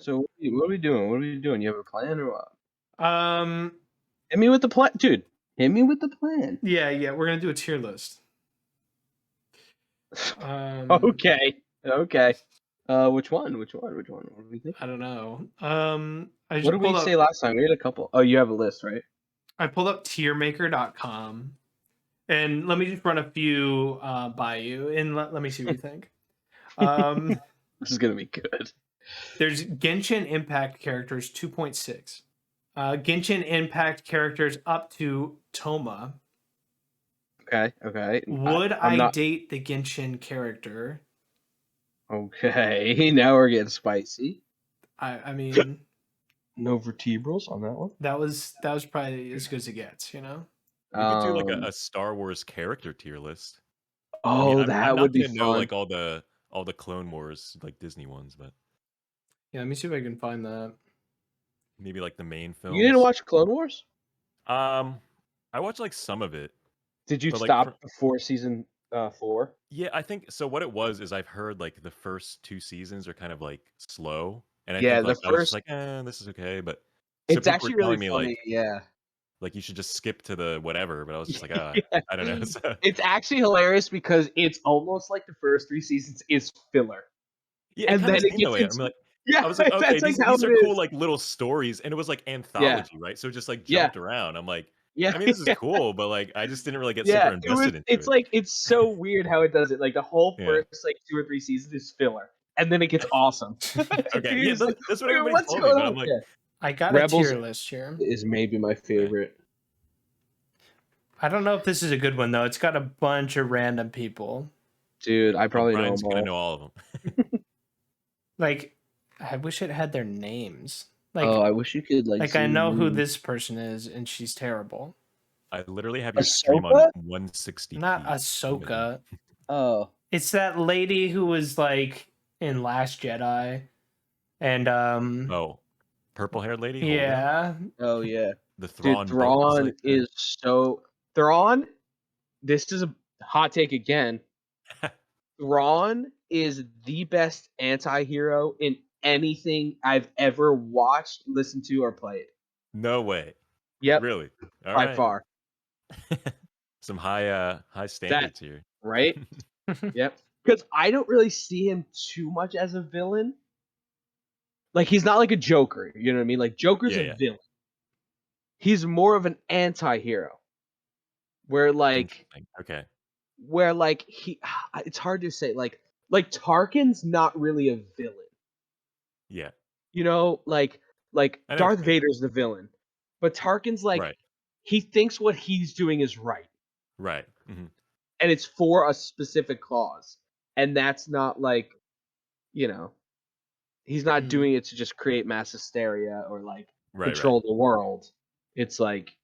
So what are we doing? What are we doing? You have a plan or what? Um, Hit me with the plan, dude. Hit me with the plan. yeah, we're gonna do a tier list. Okay. Which one? What do we think? I don't know. I What just did we pulled say up. last time? We had a couple. Oh, you have a list, right? I pulled up tiermaker.com, and let me just run a few by you, and let me see what you think. This is gonna be good. There's Genshin Impact characters 2.6. Genshin Impact characters up to Toma. Okay. Would I'm I not. date the Genshin character? Okay, now we're getting spicy. I mean, No vertebrals on that one. that was probably as good as it gets, you know? We could do like a Star Wars character tier list. Oh, I'm that not would be gonna know fun. like all the Clone Wars like Disney ones, but Yeah, let me see if I can find that. maybe like the main films. You didn't watch Clone Wars? I watched like some of it. Did you But, like, stop before season 4? Yeah, I think so. What it was is I've heard like the first 2 seasons are kind of like slow, and I Yeah, think like the I was just first. like, this is okay, but It's people actually were telling really me funny. Yeah. like you should just skip to the whatever, but I was just like, Yeah. I don't know. So, It's actually hilarious because it's almost like the first 3 seasons is filler, yeah, it and kind then of it seemed that gets way. into. I'm like, Yeah, I was like, okay, that's like how these it are cool is. like little stories, and it was like Yeah. anthology, right? So it just like Yeah. jumped around. I'm like, Yeah. I mean, this is cool, but like I just didn't really get Yeah, super invested into it's it. like it's so weird how it does it. Like the whole Yeah. first like 2 or 3 seasons is filler, and then it gets awesome. Okay, You're yeah, just like, that's what "Wait, everybody what's told me, going but on?" I'm like, Yeah. I got Rebels a tier list here. is maybe my favorite. I don't know if this is a good one though. It's got a bunch of random people. Dude, I probably know Brian's them gonna all. know all of them. Like, I wish it had their names. Like, Oh, I wish you could like I know who zoom. this person is, and she's terrible. I literally have your stream on Ahsoka? 160p. Not Ahsoka. Oh, It's that lady who was like in Last Jedi, and Oh, purple-haired lady? Holdo? yeah, oh yeah. The Dude, Thrawn book was Thrawn like is so Thrawn. This is a hot take again. Thrawn is the best anti-hero in anything I've ever watched, listened to, or played. No way. Yep, Really? All by right. far. Some high standards here. Right? Yep. Because I don't really see him too much as a villain. Like, he's not like a Joker, you know what I mean? Like, Joker's a Yeah. villain. He's more of an anti-hero. Where, like, Interesting. Okay. he it's hard to say. Like Tarkin's not really a villain. Yeah. You know, like I know what Darth you mean. Vader's the villain. But Tarkin's like, Right. he thinks what he's doing is right. Right. Mhm. And it's for a specific cause. And that's not like, you know, he's not doing it to just create mass hysteria or like control the world. It's like,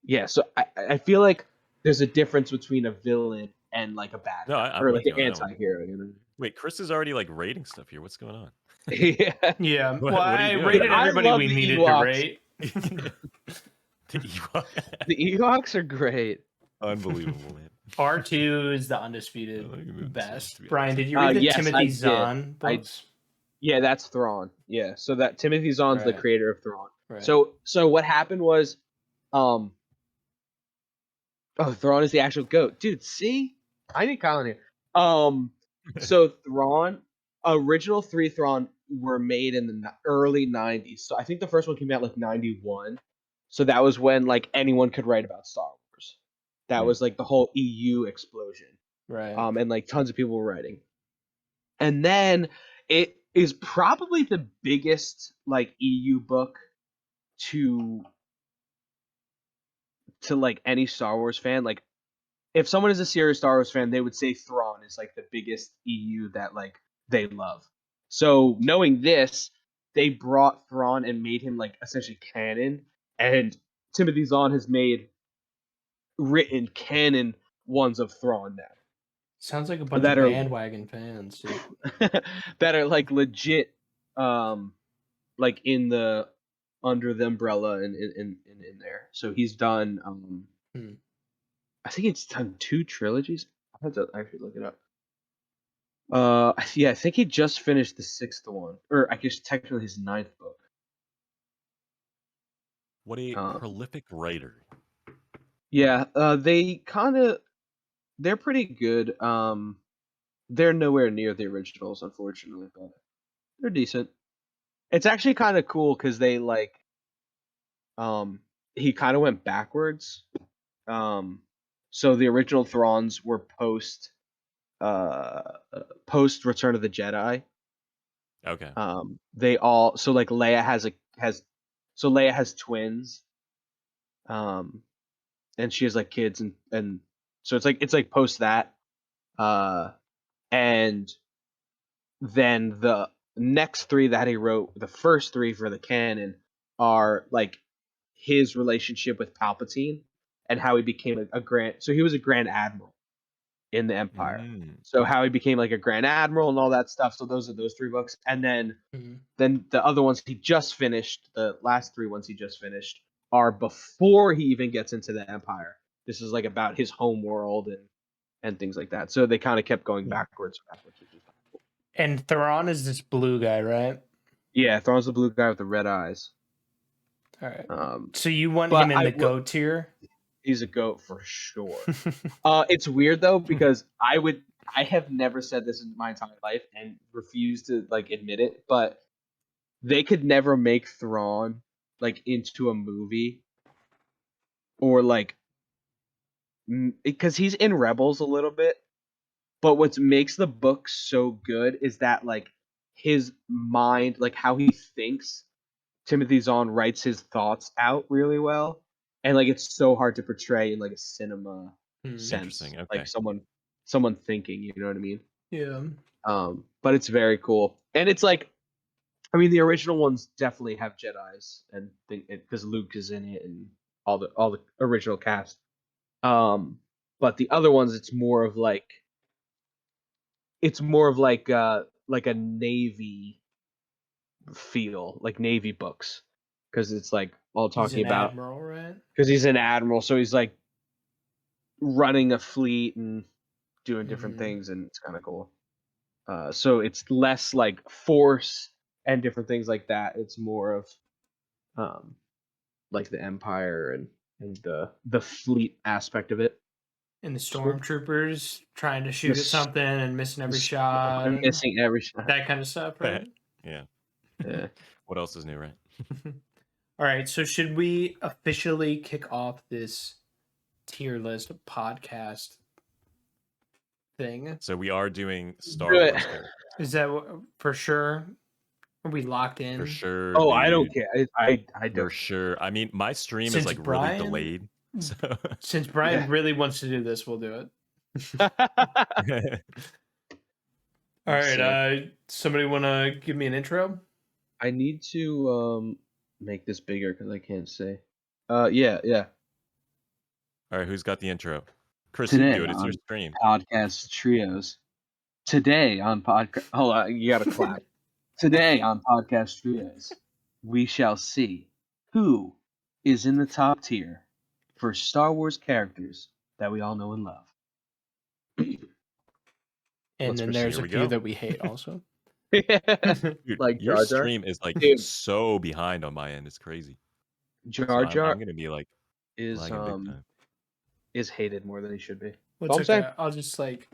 yeah, so I feel like there's a difference between a villain and like a bad No, guy I'm or with like you an on that one. anti-hero, you know? Wait, Chris is already like rating stuff here. What's going on? Yeah. yeah. What Well, are you I doing? rated I everybody love we the needed Ewoks. to rate. The Ewok. The Ewoks are great. Unbelievable, man. R2 is the I undisputed like it, best. to be Brian, honest. did you read the Yes, I Timothy did. Zahn books? Yeah, that's Thrawn. Yeah, so that Timothy Zahn's the Right. creator of Thrawn. Right. So what happened was, oh, Thrawn is the actual goat, dude. See, I need Kyle in here. So Thrawn, original 3 Thrawn were made in the early '90s. So I think the first one came out like '91. So that was when like anyone could write about Star Wars. That was like the whole EU explosion. Right. And like tons of people were writing. And then it is probably the biggest like EU book to like any Star Wars fan. Like if someone is a serious Star Wars fan, they would say Thrawn is like the biggest EU that like they love. So knowing this, they brought Thrawn and made him like essentially canon. And Timothy Zahn has written canon ones of Thrawn now. Sounds like a bunch that of are bandwagon fans, dude. that are like legit, like in the under the umbrella and in there. So he's done. I think he's done 2 trilogies. I have to actually look it up. Yeah, I think he just finished the 6th one, or I guess technically his 9th book. What a prolific writer. Yeah, they're pretty good. They're nowhere near the originals, unfortunately, but they're decent. It's actually kind of cool because they like, he kind of went backwards. So the original Thrawns were post Return of the Jedi. Okay. They all so like Leia has twins. And she has like kids and so it's like post that. And then the next 3 that he wrote, the first 3 for the canon, are like his relationship with Palpatine and how he became a grand. So he was a Grand Admiral in the Empire. So how he became like a Grand Admiral and all that stuff. So those are those 3 books, and then the other ones he just finished. The last 3 ones he just finished are before he even gets into the Empire. This is like about his home world and things like that. So they kind of kept going backwards. And Thrawn is this blue guy, right? Yeah, Thrawn's the blue guy with the red eyes. All right. So you want him in the GOAT tier? He's a GOAT for sure. It's weird though because I have never said this in my entire life and refuse to like admit it, but they could never make Thrawn like into a movie or like because he's in Rebels a little bit. But what makes the book so good is that like his mind, like how he thinks. Timothy Zahn writes his thoughts out really well, and like it's so hard to portray in like a cinema sense, Interesting. Okay. like someone thinking. You know what I mean? Yeah. But it's very cool, and it's like, I mean, the original ones definitely have Jedi's, and because Luke is in it, and all the original cast. But the other ones, it's more of like a Navy feel, like Navy books, because it's like all talking about Admiral, right? Because he's an admiral, so he's like running a fleet and doing different things, and it's kind of cool. So it's less like force and different things like that. It's more of like the Empire and the fleet aspect of it. And the stormtroopers trying to shoot at something and missing every shot. And missing every shot. That kind of stuff, right? Yeah. Yeah. What else is new, right? All right, so should we officially kick off this tier list podcast thing? So we are doing Star Wars characters. Is that for sure? Are we locked in? For sure. Oh, dude. I don't care. I don't. For sure. I mean, my stream Since is like Brian- really delayed. So. Since Brian really wants to do this, we'll do it. All right. Somebody want to give me an intro? I need to make this bigger because I can't say. Yeah. All right, who's got the intro? Chris, Today you do it. It's your on stream. Podcast Trios. Today on podcast. Hold on, you gotta clap. Today on Podcast Trios, we shall see who is in the top tier for Star Wars characters that we all know and love. And Let's then proceed. there's Here a we few go. that we hate also. Dude, Like your Jar Jar? stream is like Dude. so behind on my end. It's crazy. Jar So Jar I'm gonna be like is lagging big time. is hated more than he should be. What's All I'm saying. I'll just like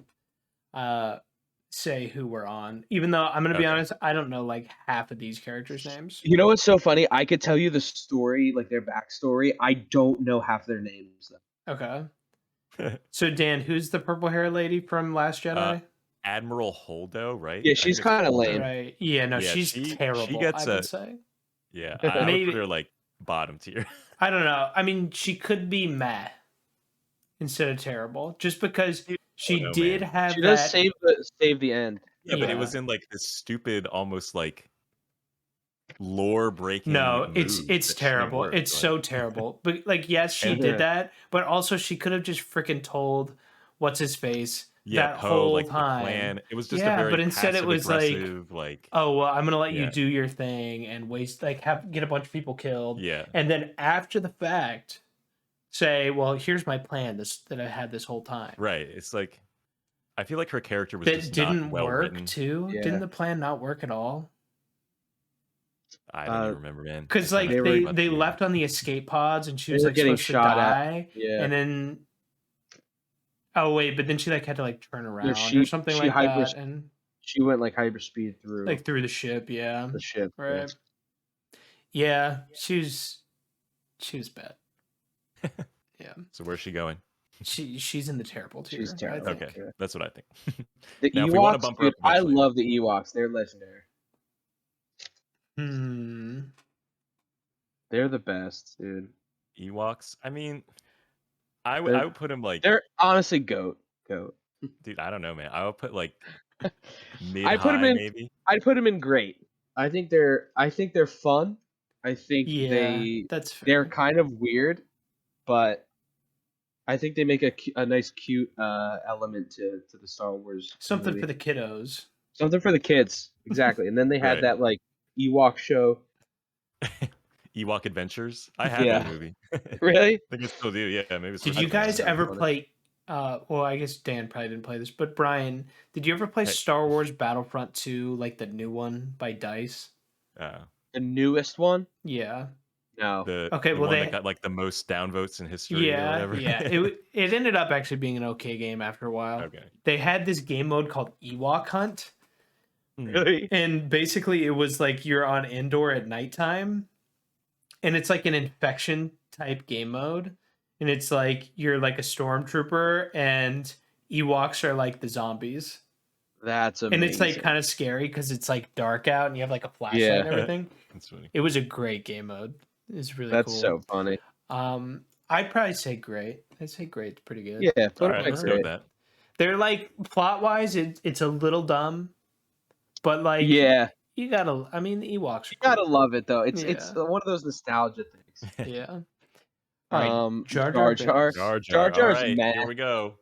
say who we're on. Even though I'm gonna be honest, I don't know like half of these characters' names. You know what's so funny? I could tell you the story, like their backstory. I don't know half their names though. Okay. So Dan, who's the purple hair lady from Last Jedi? Admiral Holdo, right? Yeah, I she's think it's kind of Holdo. lame. Right. Yeah, no, Yeah, she's she terrible, gets I would say. Yeah, I would Maybe- put her like bottom tier. I don't know. I mean, she could be meh instead of terrible. Just because she know, did man. have She that. does save the end. Yeah, but it Yeah. was in like this stupid, almost like lore breaking. No, it's terrible. Work, it's like. so terrible. But like, yes, she did that, but also she could have just freaking told what's his face that Poe, whole like, time. The plan. It was just Yeah, a very but instead it was like, oh well, I'm gonna let you Yeah. do your thing and waste get a bunch of people killed. yeah, And then after the fact, say, well, here's my plan that I had this whole time. right. It's like I feel like her character was That just didn't not well work written. too. Yeah. Didn't the plan not work at all? I don't even remember, man. Because I like kinda They forgot were- they the game. left on the escape pods and she They was were like getting supposed to shot at. die, Yeah. and then but then she like had to like turn around or she something she like hyper that, and she went like hyperspeed through like through the ship. Yeah, the ship. right. Yeah, she was bad. Yeah, So where's she going? she's in the terrible tier. She's terrible. I think. Okay, that's what I think. The Now, if we wanna Ewoks, bump her dude, up I eventually. love the Ewoks. They're legendary. They're the best, dude. Ewoks. I mean, I They're- would put him like, They're honestly goat. dude. I don't know, man. I would put like mid I put 'em high, in- maybe. I'd put them in great. I think they're fun. I think Yeah, that's fair. they're kind of weird, but I think they make a nice, cute element to the Star Wars. Something movie. for the kiddos. Something for the kids, exactly. And then they had Right. that like Ewok show. Ewok Adventures. I had Yeah. that movie. Really? I think I still do. Yeah, maybe. It's Did worth you checking guys out. ever funny. play? Well, I guess Dan probably didn't play this, but Brian, did you ever play Hey. Star Wars Battlefront 2, like the new one by Dice? The newest one? Yeah. No. Okay, the well, one they- that got like the most downvotes in history or Yeah, whatever. yeah. It ended up actually being an okay game after a while. Okay. They had this game mode called Ewok Hunt, Really? and basically it was like you're on Endor at nighttime, and it's like an infection type game mode, and it's like you're like a stormtrooper, and Ewoks are like the zombies. That's amazing. And it's like kind of scary because it's like dark out and you have like a flashlight Yeah. and everything. That's funny. It was a great game mode. It's really That's cool. so funny. I'd probably say great. I'd say great's pretty good. Yeah, All right, let's go with that. They're like plot wise, it's a little dumb, but like Yeah, you gotta. I mean, the Ewoks. you gotta love it though. It's Yeah. one of those nostalgia things. Yeah. All right. Jar Jar Binks. Jar. Jar Jar Jar's All right, meh. here we go.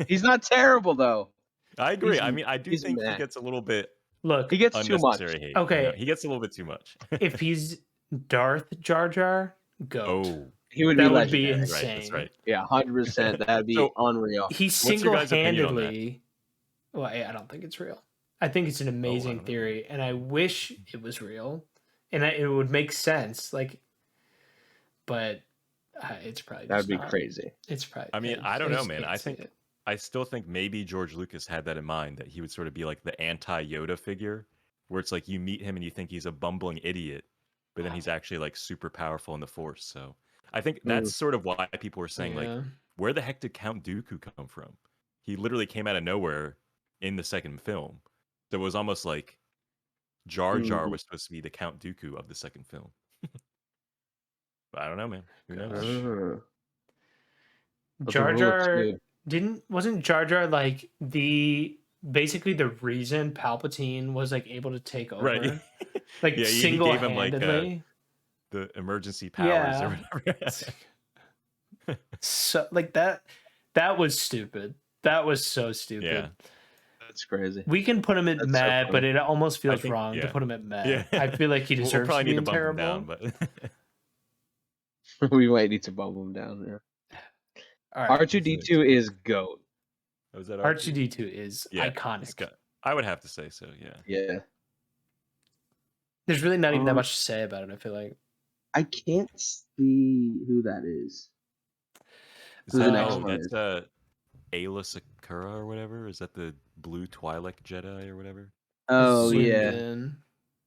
He's not terrible though. I agree. He's- I mean, I do he's think meh. he gets a little bit Look, He gets too much. unnecessary hate. Okay. He gets a little bit too much. if he's Darth Jar Jar, goat. Oh, He would That be would be legendary. insane. right. That's right. Yeah, 100%. That'd be So- unreal. He What's your guys' opinion on that? single-handedly. Well, I don't think it's real. I think it's an amazing don't know. theory, and I wish it was real, and it would make sense. Like, but it's probably That'd just be not. crazy. It's probably. I mean, I don't know, man. I think it. I still think maybe George Lucas had that in mind, that he would sort of be like the anti-Yoda figure, where it's like you meet him and you think he's a bumbling idiot, but then he's actually like super powerful in the Force. So I think that's sort of why people were saying like, Yeah. where the heck did Count Dooku come from? He literally came out of nowhere in the second film. So it was almost like Jar Jar was supposed to be the Count Dooku of the second film. But I don't know, man. Who knows? But Jar the rule of Jar two- wasn't Jar Jar like basically the reason Palpatine was like able to take over, Right. like Yeah, he single gave him, like, handedly. The emergency powers or whatever. So like that was stupid. That was so stupid. Yeah. That's crazy. We can put him at That's so mad, but funny. it almost feels think- wrong to yeah. put him at mad. Yeah. I feel like he We'll deserves probably to be need to bump terrible. him down, but We might need to bump him down. Yeah. All right. R2D2 is GOAT. was that R2D2 is Yeah, iconic. it's got- I would have to say so. Yeah. Yeah. There's really not even that Um, much to say about it, I feel like. I can't see who that is. Is Who the that, next oh, one that's is. Ayla Sakura or whatever. Is that the Blue Twi'lek Jedi or whatever? Oh Zoomed yeah. in.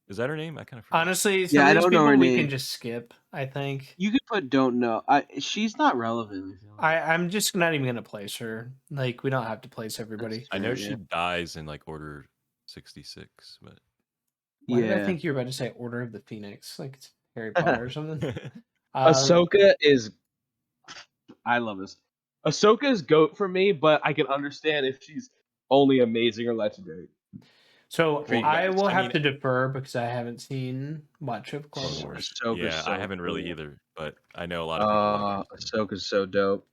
Is that her name? I kind of forgot. Honestly, some Yeah, I of these don't know people her we name. can just skip, I think. You could put don't know. She's not relevant. I feel like. I'm just not even gonna place her. Like, we don't have to place everybody. I know Yeah. she dies in like Order 66, but Why did I Yeah. think you were about to say Order of the Phoenix? Like it's Harry Potter or something. Ahsoka is. I love this. Ahsoka is GOAT for me, but I can understand if she's only amazing or legendary. So For you I guys. will I have mean- to defer because I haven't seen much of Clone Clone Wars. Wars. Ahsoka's Yeah, so I haven't really cool. either, but I know a lot of people like her. Ahsoka's so dope.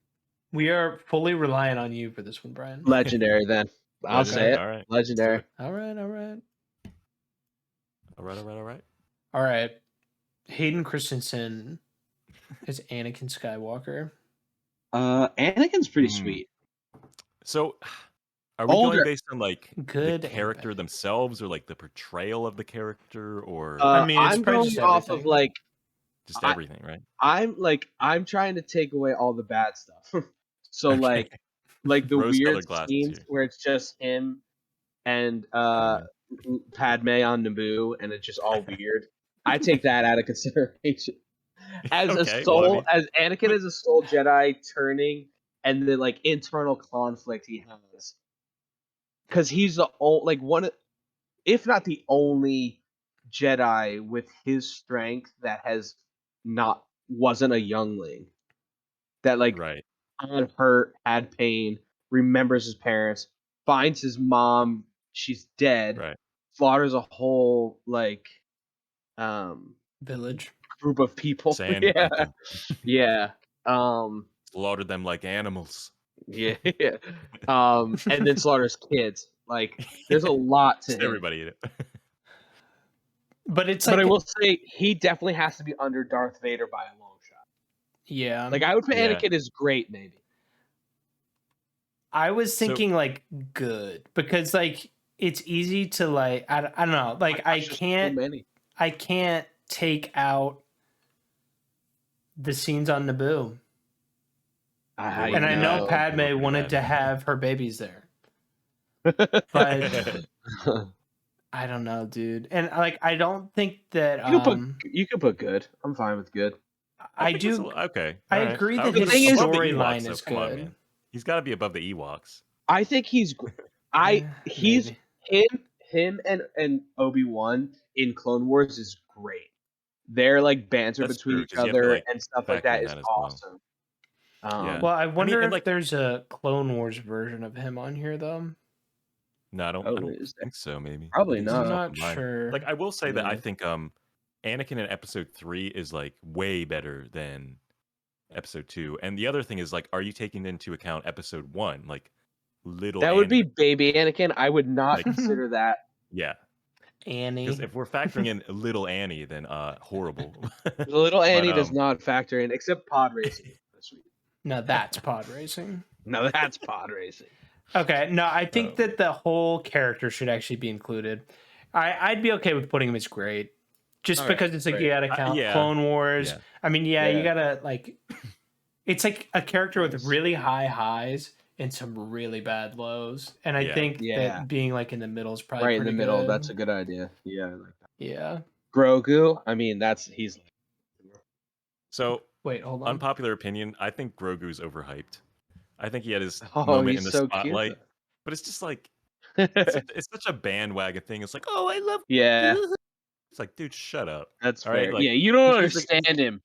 We are fully reliant on you for this one, Brian. Legendary then. I'll say it. All right. Legendary. All right, all right, All right. all right. Hayden Christensen is Anakin Skywalker. Anakin's pretty Hmm. sweet. So Are we Older. going based on like Good the and character bad. themselves, or like the portrayal of the character, or I mean, it's I'm probably going just off of everything. like just I, everything, right? I'm trying to take away all the bad stuff. So Okay. like the weird Rose-colored glasses scenes here. where it's just him and Padme on Naboo and it's just all weird. I take that out of consideration. As a Okay, well, I soul, mean, as Anakin is a soul Jedi turning and the like internal conflict he has. Because he's the only like one if not the only Jedi with his strength that has not wasn't a youngling. That like right, had hurt, had pain, remembers his parents, finds his mom, she's dead, right. slaughters a whole like um Village. group of people. Sand Yeah. people Yeah. Um slaughtered them like animals. yeah. And then slaughters kids. Like there's a lot to Just him. everybody in it. But it's But like, I will say he definitely has to be under Darth Vader by a long shot. yeah. Like I would put Yeah. Anakin as great, maybe. I was So- thinking like good because like it's easy to like I don't know like I There's just so can't many. take out the scenes on Naboo, and I know know. Padme Pretty wanted bad. to have her babies there, but I don't know, dude. And like I don't think that you could put good. I'm fine with good. I think it's do. okay. I all right. agree I that would his put him above the storyline Ewoks, is though. Come on, good. man. He's got to be above the Ewoks. I think he's he's Maybe. him and Obi-Wan in Clone Wars is great. Their like banter That's between true, each 'cause you have to, other like, and stuff like factor that in is that as well. awesome. Yeah. Well, I wonder and, if like- there's a Clone Wars version of him on here though. No, I Oh, don't is there? think so. Maybe Probably I think it's not. just all I'm not combined. sure. Like I will say that I Yeah. think Anakin in Episode 3 is like way better than Episode 2. And the other thing is like, are you taking into account Episode 1, like little? That would be Annie? baby Anakin. I would not Like- consider that. Yeah, Annie. because if we're factoring in little Annie, then horrible. Little Annie does um, not factor in except pod racing. This week. No, that's pod racing. No, that's pod racing. Okay, no, I think Oh. that the whole character should actually be included. I'd be okay with putting him as great, just All right, because it's like great. you gotta count yeah, Clone Wars. yeah. I mean, yeah, you Yeah. gotta like. It's like a character with Nice. really high highs and some really bad lows, and I Yeah. think Yeah. that being like in the middle is probably Right in the pretty middle. good. That's a good idea. Yeah. I like that. Yeah. Grogu. I mean, he's. So Wait, hold on. unpopular opinion, I think Grogu's overhyped. I think he had his Oh, moment he's in the so spotlight, cute. but it's just like Though. it's such a bandwagon thing. It's like, oh, I love. Yeah, It's like, dude, shut up. that's All right, fair. like, yeah, you don't he's like- understand him.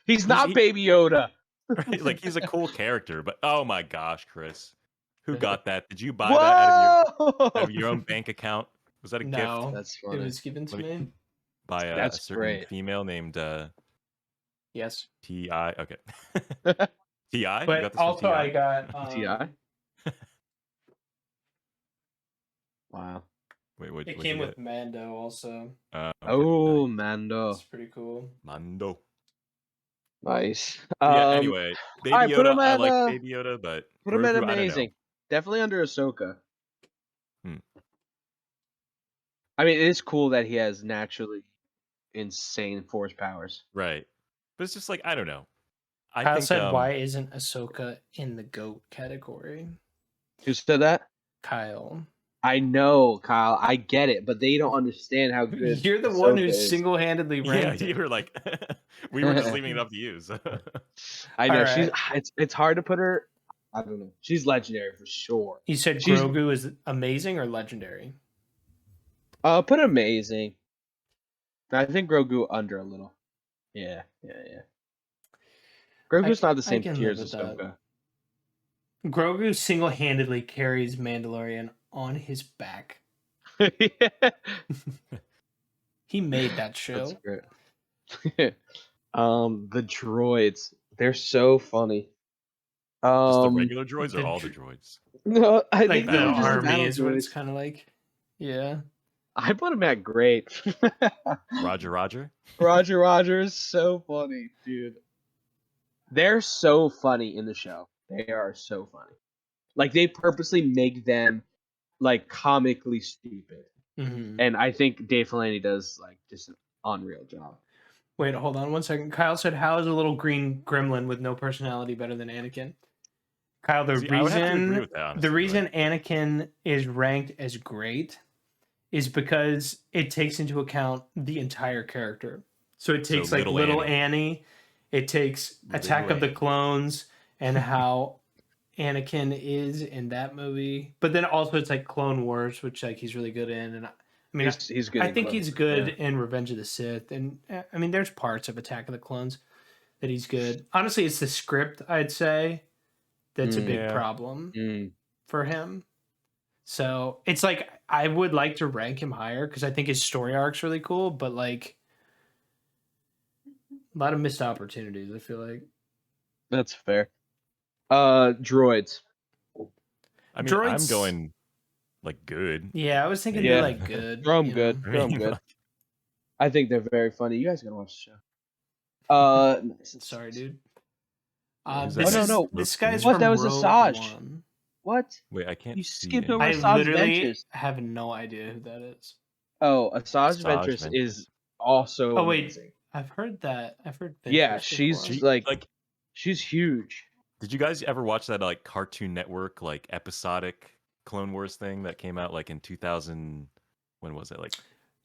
He's not Baby Yoda. Right? Like he's a cool character, but oh my gosh, Chris, who got that? Did you buy that out Whoa! of your own bank account? Was that a No, gift That's it funny. was given to Let me- me. by a That's certain great. female named Yes, T.I.? Okay, T.I. You but got this from also T.I.? I got Ti. Wow. Wait, what? It came with Mando also. Okay, Oh, nice. Mando. It's pretty cool. Mando. Nice. Yeah. Anyway, Baby alright, put Yoda. him I at, like Baby Yoda, but put him at Grogu, I don't know. amazing. Definitely under Ahsoka. Hmm. I mean, it is cool that he has naturally insane force powers. Right, but it's just like I don't know. I Kyle think said, "Why isn't Ahsoka in the GOAT category?" Who said that? Kyle, I know, Kyle. I get it, but they don't understand how good. you're the one Ahsoka who's is. single-handedly Yeah, ranked. you were like, we were just leaving it up to you. So. I know Alright. It's hard to put her. I don't know. She's legendary for sure. You said She's- Grogu is amazing or legendary? Put amazing. I think Grogu under a little. Yeah. Grogu's not the same can tier live as with that. Ahsoka. Grogu single-handedly carries Mandalorian on his back. Yeah. He made that That's show. great. The droids. They're so funny. Just the regular droids the or all the dr- droids? No, I Like think the they were just army battle is what it's droids. kind of like. Yeah. I put him at great. Roger, Roger. Roger is so funny, dude. They're so funny in the show. They are so funny. Like they purposely make them like comically stupid, and I think Dave Filoni does like just an unreal job. Wait, hold on 1 second. Kyle said, "How is a little green gremlin with no personality better than Anakin?" Kyle, the See, I would have to agree reason with that, honestly, the but- reason Anakin is ranked as great is because it takes into account the entire character. So it takes like little Annie, it takes Attack of the Clones and how Anakin is in that movie, but then also it's like Clone Wars, which like he's really good in, and I mean He's good. I in think Clone he's Wars, good yeah. in Revenge of the Sith, and I mean there's parts of Attack of the Clones that he's good. Honestly, it's the script, I'd say, that's a big problem for him. So it's like I would like to rank him higher because I think his story arc's really cool, but like a lot of missed opportunities, I feel like. That's fair. Droids. I mean, I'm going like good. Yeah, I was thinking they're like good. Throw them good. I Throw 'em mean, good. I think they're very funny. You guys gotta watch the show. Sorry, dude. Who's This that? is, no. this guy's What? from That was Rogue Asajj. One. What? Wait, I can't. You see skipped it. over I Asajj literally Ventress. have no idea who that is. Oh, Asajj Asajj Ventress Ventress. is also Oh wait, amazing. I've heard that. I've heard. Yeah, Ventress she's before. she's huge. Did you guys ever watch that like Cartoon Network like episodic Clone Wars thing that came out like in 2000? When was it? Like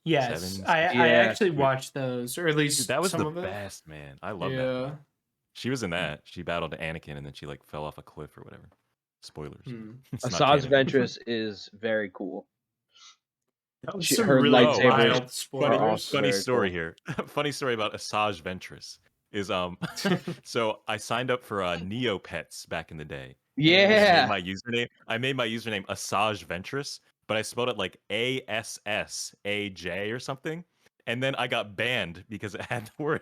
Yes, 7? I Yeah. actually watched those, or at least Dude, that was some the of it. best, man. I love that. Yeah. She was in that. She battled Anakin and then she like fell off a cliff or whatever. Spoilers. It's not Asajj canon. Ventress is very cool. That was She- some her really lightsabers wild are spoilers. also Funny very story cool. here. Funny story about Asajj Ventress is so I signed up for Neopets back in the day. Yeah. I made my username Asajj Ventress, but I spelled it like ASSAJ or something. And then I got banned because it had the word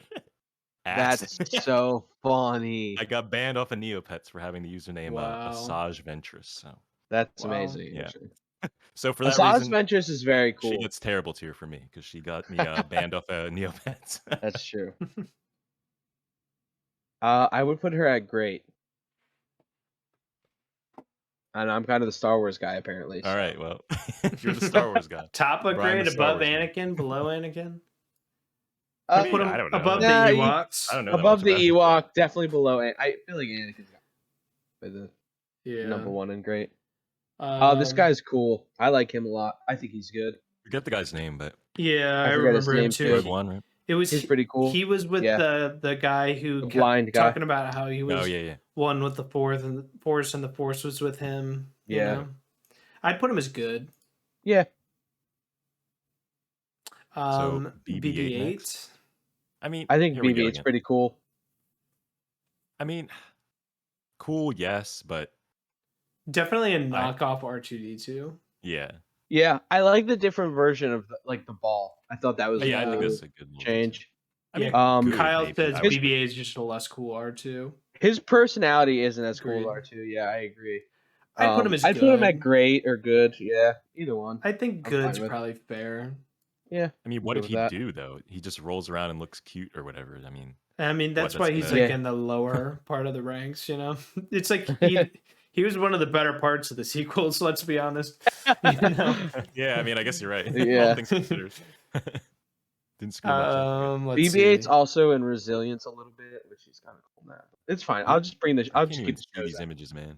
ass. That's so funny. I got banned off of Neopets for having the username Wow. Asajj Ventress. So That's Wow. amazing. Yeah. Actually. so for that Asajj reason, Ventress is very cool. she gets terrible tier for me because she got me banned off of Neopets. That's true. I would put her at great. And I'm kind of the Star Wars guy, apparently. All so. right, well, you're the Star Wars guy. Top of Brian, grade, the Star above Wars guy. Anakin, below Anakin. I mean, Put him I don't know. above Nah, the you- Ewoks. I don't know. that Above much the about it. Ewok, definitely below it. I feel like Anakin's got the Yeah. number one and great. Um, This guy's cool. I like him a lot. I think he's good. Forget the guy's name, but Yeah, I forget his remember him name, too. Rogue One, right? It was He's pretty cool. He was with Yeah. the guy who The kept blind guy. talking about how he was Oh yeah. one with the Force and the Force was with him. You Yeah. know? I'd put him as good. Yeah. BB-8 BB-8. next? I mean, I think here we go BB-8's again. pretty cool. I mean, cool, yes, but Definitely a knockoff R2D2. yeah. Yeah, I like the different version of the ball. I thought that was Yeah, I a think cool that's a good little change. I mean, Yeah, good, Kyle maybe. says I would- BB-8 is just a less cool R2. His personality isn't as cool Agreed. as R2. Yeah, I agree. I'd put him as I'd put him good. at great or good. Yeah, either one. I think I'm good's fine with- probably fair. Yeah. I mean, what good did with he that. do though? He just rolls around and looks cute or whatever. I mean, That's that's why he's gonna- like Yeah. in the lower part of the ranks, you know? It's like he was one of the better parts of the sequels, let's be honest. You know? yeah, I mean, I guess you're right. Yeah. All things considered. Didn't screw much up. Let's BB-8's see. also in Resilience a little bit, which is kind of cool now. It's fine. I'll just bring the. I I'll can't just even keep the see shows these out. images, man.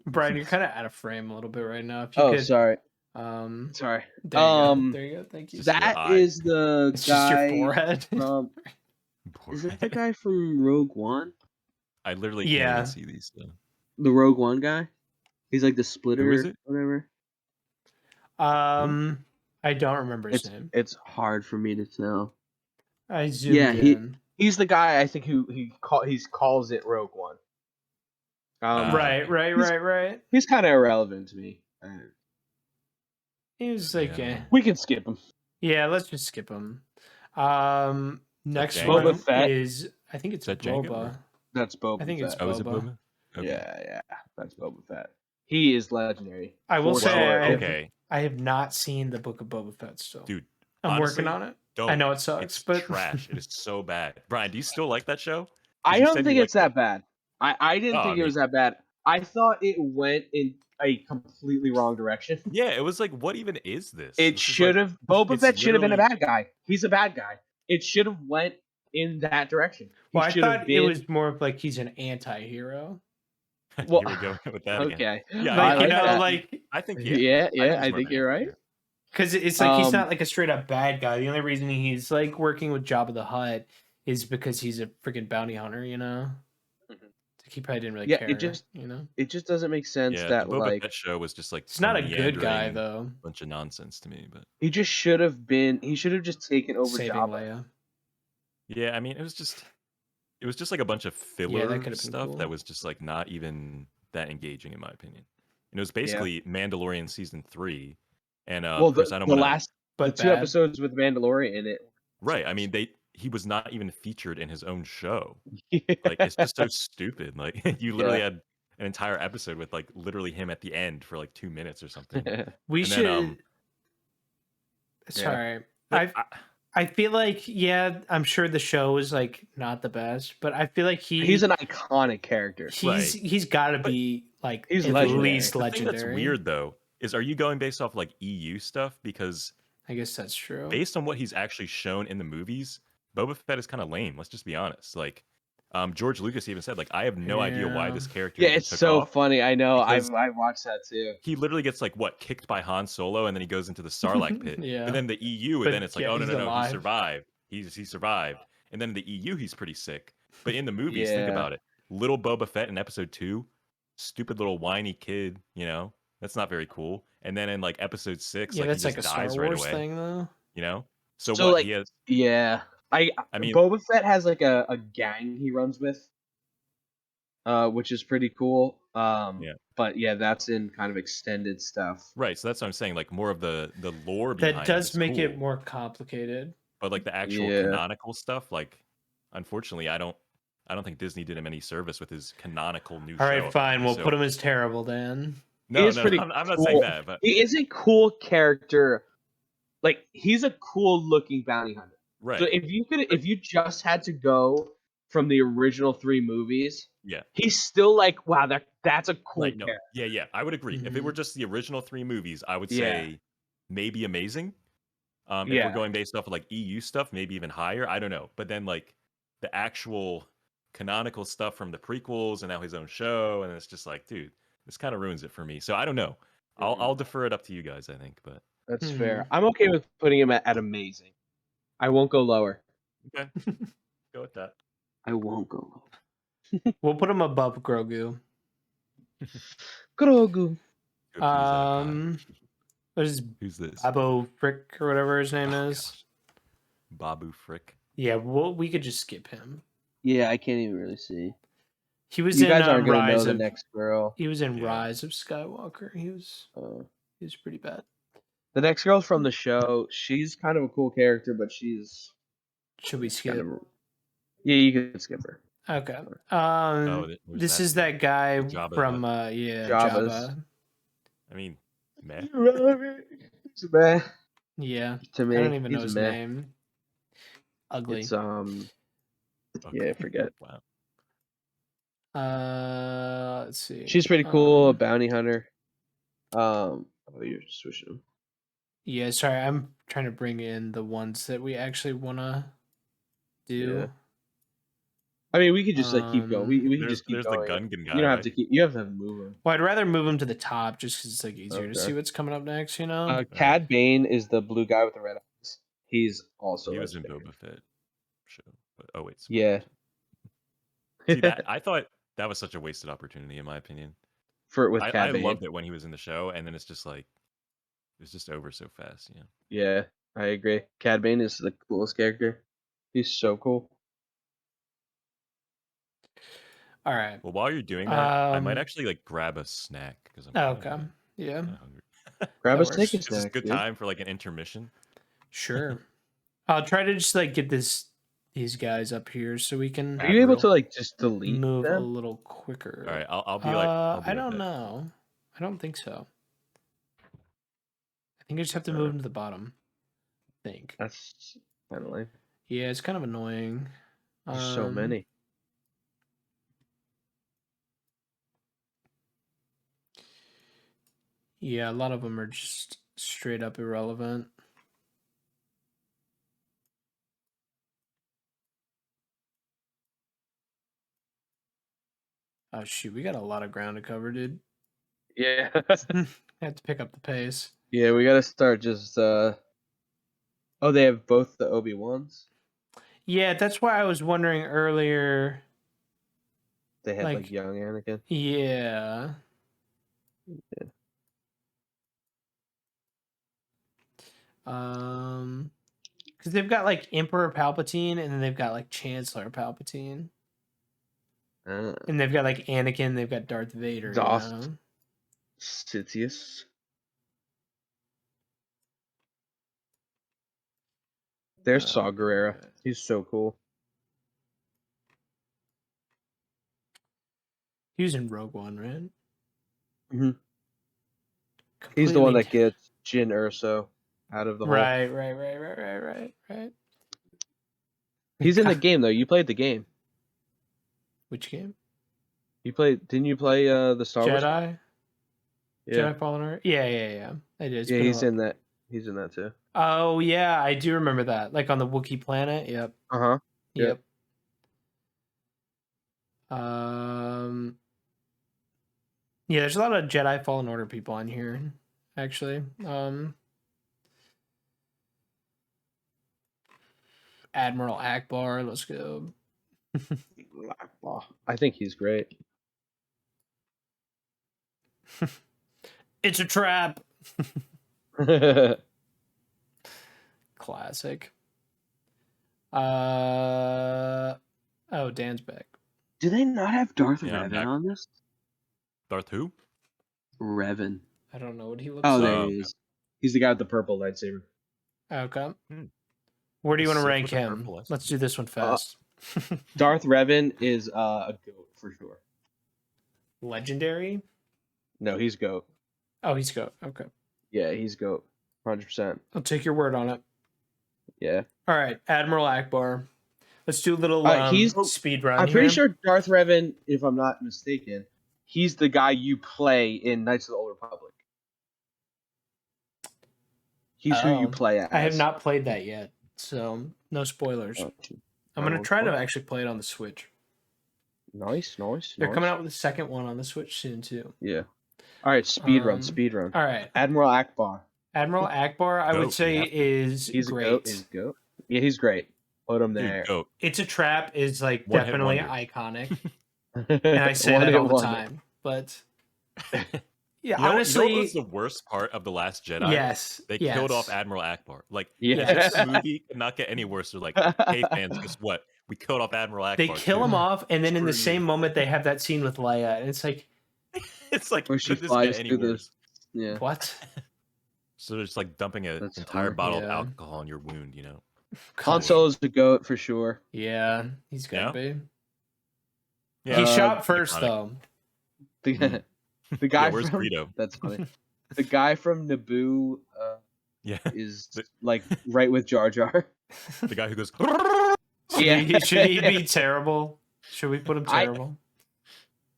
Brian, you're kind of out of frame a little bit right now. If you Oh, could, sorry. there Sorry. you go. There you go. Thank you. Just your That eye. is the It's just guy. your forehead. Is it the guy from Rogue One? I literally can't Yeah. even see these. So. The Rogue One guy. He's like the splitter. Who is it? Whatever. I don't remember his name. It's hard for me to tell. I zoomed Yeah, in. He's the guy I think who he calls it Rogue One. Right. He's kind of irrelevant to me. He was like, Yeah. We can skip him. yeah, let's just skip him. Next Django? one Boba Fett? is, I think it's Is that Django, Boba. or- That's Boba. I think it's Fett. Oh, is it Boba. Boba? Okay. Yeah, that's Boba Fett. He is legendary. I will For say sure. Okay, I have not seen the Book of Boba Fett still. dude. I'm honestly, working on it. Don't. I know it sucks, It's but trash. It is so bad. Brian, do you still like that show? I you don't said think you it's that bad. I didn't Oh, think I it was that bad. I thought it went in a completely wrong direction. Yeah, it was like, what even is this? It This is should like, have. Boba it's Fett should have been a literally- bad guy. He's a bad guy. It should have went in that direction. He Well, I should have thought been. it was more of like he's an anti-hero. Well, here we go with that again. okay. Yeah, Like, I you know, that. like, I think Yeah, he's I more think of an you're right. anti-hero. because it's like he's Um, not like a straight up bad guy. The only reason he's like working with Jabba the Hutt is because he's a freaking bounty hunter, you know? Mhm. Like, he probably didn't really Yeah, care, you know? it just doesn't make sense Yeah, that the Boba like Fett show was just like He's not a good guy, meandering though. bunch of nonsense to me. But he just should have been. He should have just taken over Saving Jabba. Leia. yeah, I mean, it was just like a bunch of filler could've been stuff cool. that was just like not even that engaging in my opinion. And it was basically Mandalorian season 3, and Well, Chris, the, I don't the want to. last But the two bad. episodes with Mandalorian in it. Right, I mean, he was not even featured in his own show. Like, it's just so stupid. Like, you literally had an entire episode with like literally him at the end for like 2 minutes or something. We And should. then, Sorry. but I feel like, yeah, I'm sure the show is like not the best, but I feel like He's an iconic character. he's got to be like he's at legendary. least the thing legendary. that's weird though is, are you going based off like EU stuff? Because I guess that's true. based on what he's actually shown in the movies, Boba Fett is kind of lame. Let's just be honest. Like, George Lucas even said, like, I have no idea why Yeah. this character. Yeah, even it's took so off, funny. I know. because I watched that too. He literally gets like kicked by Han Solo, and then he goes into the Sarlacc pit. Yeah. But then the EU, But and then it's like, yeah, oh no he's no no, alive. he survived. He survived. And then in the EU, he's pretty sick. But in the movies, think Yeah. about it. Little Boba Fett in episode 2, stupid little whiny kid. You know, that's not very cool. And then in like episode 6, Yeah, like that's he like just a Star dies Wars right away. thing, though. You know. So So, what? like, He has. Yeah. I mean- Boba Fett has like a gang he runs with, which is pretty cool. Yeah. But yeah, that's in kind of extended stuff. Right. So that's what I'm saying. Like more of the lore behind That it does is make it cool. more complicated. But like the actual Yeah. canonical stuff, like, unfortunately, I don't think Disney did him any service with his canonical new All show. right, fine. We'll So- put him as terrible, Dan. No, He is no, pretty I'm not cool. saying that, but He is a cool character. Like, he's a cool looking bounty hunter. right. So if you just had to go from the original 3 movies, Yeah. he's still like, wow, that's a cool Right. No. character. Yeah. I would agree. If it were just the original 3 movies, I would Yeah. say maybe amazing. If Yeah. we're going based off of like EU stuff, maybe even higher. I don't know. But then like the actual canonical stuff from the prequels and now his own show, and it's just like, dude, this kind of ruins it for me. So I don't know. I'll defer it up to you guys, I think. But That's fair. I'm okay with putting him at amazing. I won't go lower. okay, go with that. I won't go lower. We'll put him above Grogu. Grogu. Go please that guy. What is Who's this? Abo Frick or whatever his name Oh, is? gosh. Babu Frick. Yeah, we could just skip him. Yeah, I can't even really see. He was You in guys aren't gonna know Rise the of next girl. He was in Yeah. Rise of Skywalker. He was pretty bad. The next girl from the show, she's kind of a cool character, but she's Should we skip? kind of. Yeah, you can skip her. Okay. where's This that is dude? that guy Jabba the from Hutt. Jabba's. Jabba. I mean, meh. It's meh Yeah. to me. I don't even know He's his meh. name. Ugly. It's Okay. yeah, forget. Wow. Let's see. She's pretty cool, a bounty hunter. Oh, you're switching them. Yeah, sorry, I'm trying to bring in the ones that we actually wanna do. Yeah. I mean, we could just like keep going. We can There's just keep the going. Gungan guy. You don't have right? to keep. You have to move them. Well, I'd rather move them to the top just because it's like easier to Okay. see what's coming up next, you know? Cad Bane is the blue guy with the red eyes. He's also. He was in legendary. Boba Fett show. But, oh wait. Yeah. See that? I thought that was such a wasted opportunity, in my opinion. With I Cad Bane. loved it when he was in the show, and then it's just like it was just over so fast. Yeah. Yeah, I agree. Cad Bane is the coolest character. He's so cool. All right. Well, while you're doing that, I might Um, actually like grab a snack because I'm Oh, kinda- okay. Yeah, kinda hungry. Grab That a steak works. and Is this a snack. good dude. time for like an intermission? sure. I'll try to just like get these guys up here so we can Are you able Admiral? to like just delete move a them? little quicker. All right, I'll be like. I'll be I right don't back. know. I don't think so. I think I just have to move them to the bottom. I think. That's kind of lame. Yeah, it's kind of annoying. There's so many. Yeah, a lot of them are just straight up irrelevant. Oh shoot, we got a lot of ground to cover, dude. Yeah. I have to pick up the pace. Yeah, we gotta start just Oh, they have both the Obi-Wans? Yeah, that's why I was wondering earlier. They had Like- young Anakin. Yeah. Yeah. Because they've got Emperor Palpatine, and then they've got Chancellor Palpatine, and they've got Anakin. They've got Darth Vader. Darth You know? Sidious. There's Saw Gerrera. He's so cool. He was in Rogue One, right? Mhm. He's the one Completely that gets Jyn Erso out of the hole. Right. He's in the game though. You played the game. Which game? Didn't you play the Star Wars? Jedi. Yeah. Jedi Fallen Order. Yeah. I did. It's Yeah, been a he's while. in that. He's in that too. Oh yeah, I do remember that. On the Wookiee planet. Yep. Uh-huh. Yep. Yeah, there's a lot of Jedi Fallen Order people on here, actually. Admiral Ackbar, let's go. I think he's great. It's a trap. Classic. Oh, Dan's back. Do they not have Darth Yeah, I'm Revan back. on this? Darth who? Revan. I don't know what he looks Oh, like. there he is. He's the guy with the purple lightsaber. Okay. Hmm. Where do you The want to Sith rank with the him? purple lightsaber. Let's do this one fast. Darth Revan is a goat for sure. Legendary? No, he's goat. Oh, he's goat. Okay. Yeah, he's goat. 100%. I'll take your word on it. Yeah. All right, Admiral Ackbar. Let's do a little He's- speed run. I'm pretty here. sure Darth Revan, if I'm not mistaken, he's the guy you play in Knights of the Old Republic. He's who you Oh. play as. I have not played that yet, so no spoilers. Oh, I'm gonna won't try to spoil. actually play it on the Switch. Nice. They're coming out with the second one on the Switch soon too. Yeah. All right, speed run. All right, Admiral Akbar. Admiral Ackbar, I would Goat, say yeah. is He's great. a goat. He's a goat. Yeah, he's great. Put him Dude, there. goat. It's a Trap is One-hit definitely wonder. iconic, and I say that all the time. But yeah, You know honestly, what was the worst part of The Last Jedi? yes, They yes. killed off Admiral Akbar. Yeah. this movie could not get any worse. They're like, hey fans, guess what? We killed off Admiral Akbar. They kill too." him off, and then in the Screw same you. moment they have that scene with Leia, and it's like, It's like, Where she could this flies get any through the- worse? Yeah. what? So they're just dumping an That's entire funny. bottle Yeah. of alcohol in your wound, Han Solo's the goat for sure. Yeah, he's gotta Yeah? be. Yeah. He shot Uh, first iconic. though. The, Mhm. the guy Yeah, where's from Greedo? That's funny. The guy from Naboo Yeah, is The- right with Jar Jar. the guy who goes. Should he be terrible? Should we put him I- terrible?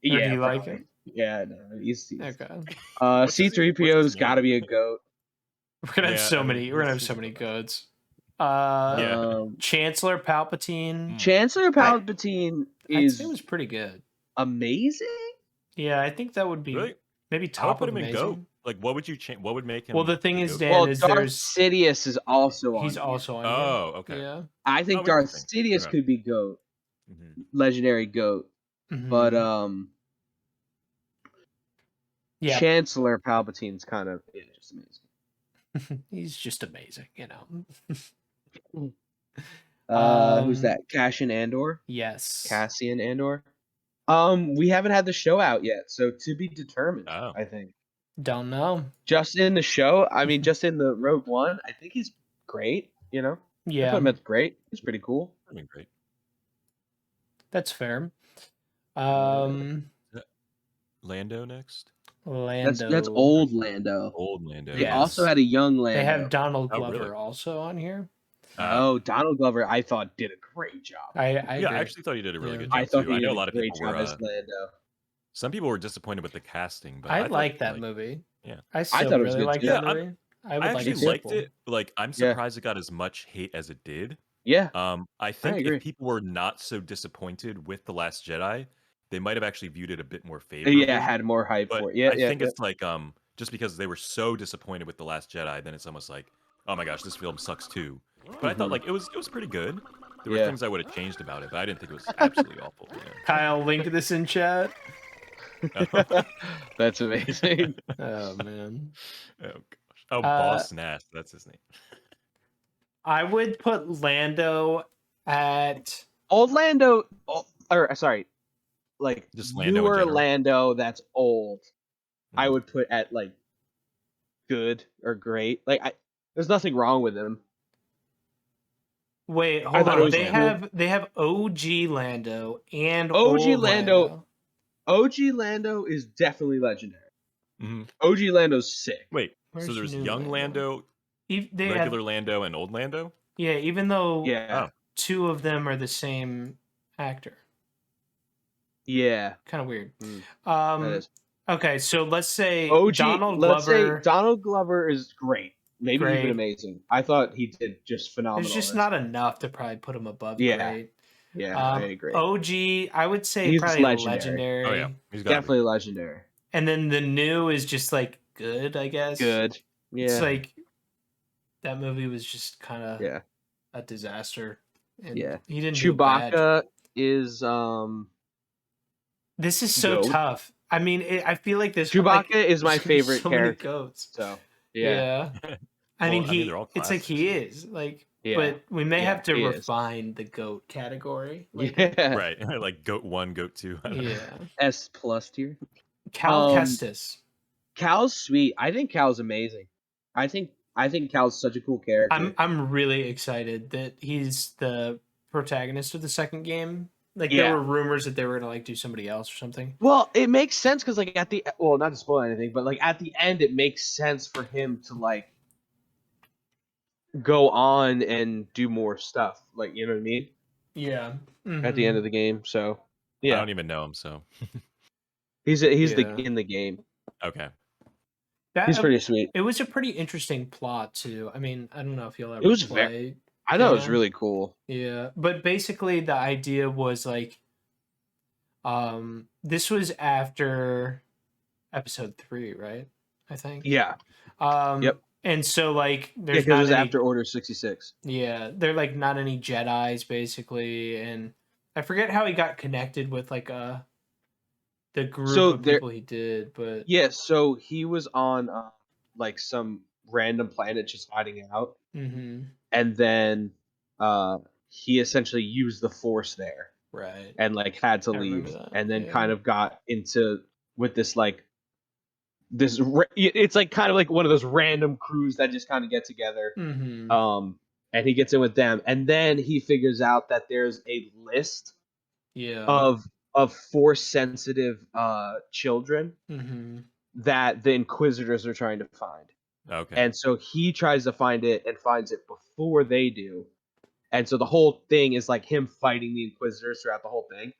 Yeah, do you like probably. it? Yeah, no, he's Okay. What's his- C-3PO's what's his got to be a goat. We're gonna have Yeah, so I mean, many. We're gonna have he's- so many goats. Yeah. Chancellor Palpatine. Chancellor Palpatine I'd is say it was pretty good. amazing. Yeah, I think that would be Really? maybe I would top put of him in amazing. goat. Like, what would you change? What would make him? Well, the thing is, goat? Dan, Well, is Darth there's Sidious is also on. he's here. also on. Oh, okay. Here. Yeah. I think Oh, Darth interesting. Sidious Okay. could be goat, Mhm. legendary goat, Mhm. but yeah, Chancellor Palpatine's kind of just amazing. he's just amazing. You know. Who's that? Cassian Andor. Yes. Cassian Andor. We haven't had the show out yet, so to be determined. Oh. I think Don't know. just in the show. I mean, just in the Rogue One. I think he's great. I put Yeah, him at great. He's pretty cool. I mean, great. that's fair. Lando next. Lando. That's old Lando. Old Lando. They Yes. also had a young Lando. They have Donald Oh, Glover really? also on here. Oh, Donald Glover, I thought did a great job. I yeah, agree. I actually thought you did a really Yeah. good job I thought too. he I did know a lot of great people job were. as Lando. Some people were disappointed with the casting, but I thought, like that movie. I still thought it was really good like too. that Yeah, movie. I would I like actually a liked sequel. it. Like, I'm Yeah. surprised it got as much hate as it did. Yeah, I think agree. if people were not so disappointed with The Last Jedi, they might have actually viewed it a bit more favorably. yeah, had more hype But for it. Yeah, I think yeah. it's like just because they were so disappointed with The Last Jedi, then it's almost like, oh my gosh, this film sucks too. But I thought Mhm. like it was pretty good. There were Yeah. things I would have changed about it, but I didn't think it was absolutely awful. Kyle, link this in chat. Yeah. That's amazing. Oh man. Oh gosh. Oh, Uh, Boss Nass, that's his name. I would put Lando at Old Lando, or sorry, like Just Lando in newer general. Lando that's old. I Mhm. would put at like good or great. Like there's nothing wrong with him. wait, I hold thought it on. was cool. They have OG Lando and OG old Lando. OG Lando is definitely legendary. Mhm. OG Lando's sick. Wait, Where's so there's new young Lando, They regular have Lando, and old Lando? yeah, even though Yeah, two of them are the same actor. yeah. Kind of weird. That is. Okay, so let's say OG. Donald Let's say Glover. Donald Glover is great. Maybe even Great. amazing. I thought he did just phenomenal. There's just as- not enough to probably put him above Yeah. great. Yeah, I agree. OG, I would say He's probably legendary. Oh yeah, he's got Definitely legendary. And then the new is just like good, I guess. Good. Yeah. It's like that movie was just kind of Yeah. a disaster. And Yeah. he didn't do bad. Chewbacca is This is so goat. tough. I mean, I feel like this Chewbacca like, is my there's gonna be favorite so many character. goats. So yeah. I mean, they're all it's like classics. he is like, Yeah. but we may have to he is. refine the goat category. Like, Yeah. Right, like goat 1, goat 2. I don't know. yeah. S+ tier. Cal Kestis. Cal's sweet. I think Cal's amazing. I think Cal's such a cool character. I'm really excited that he's the protagonist of the second game. Like Yeah. there were rumors that they were gonna like do somebody else or something. Well, it makes sense because like not to spoil anything, but like at the end, it makes sense for him to like go on and do more stuff. Like you know what I mean? Yeah. At the end of the game, so I yeah, don't even know him, so he's Yeah. in the game. okay. He's pretty sweet. It was a pretty interesting plot too. I mean, I don't know if you'll ever It was play. I thought it was Yeah. really cool. Yeah, but basically the idea was like, this was after episode 3, right? I think. Yeah, Yep. And so like, yeah, there's because it not was any, after Order 66. yeah, they're like not any Jedis basically, and I forget how he got connected with like the group of people he did, but Yeah, so he was on like some random planet just hiding out, mm-hmm. and then he essentially used the Force there, Right, and like had to I remember leave, that, and then yeah. kind of got into with this like it's like kind of like one of those random crews that just kind of get together, Mm-hmm. and he gets in with them, and then he figures out that there's a list Yeah. of Force sensitive children Mm-hmm. that the Inquisitors are trying to find. Okay. And so he tries to find it and finds it before they do. And so the whole thing is like him fighting the Inquisitors throughout the whole thing.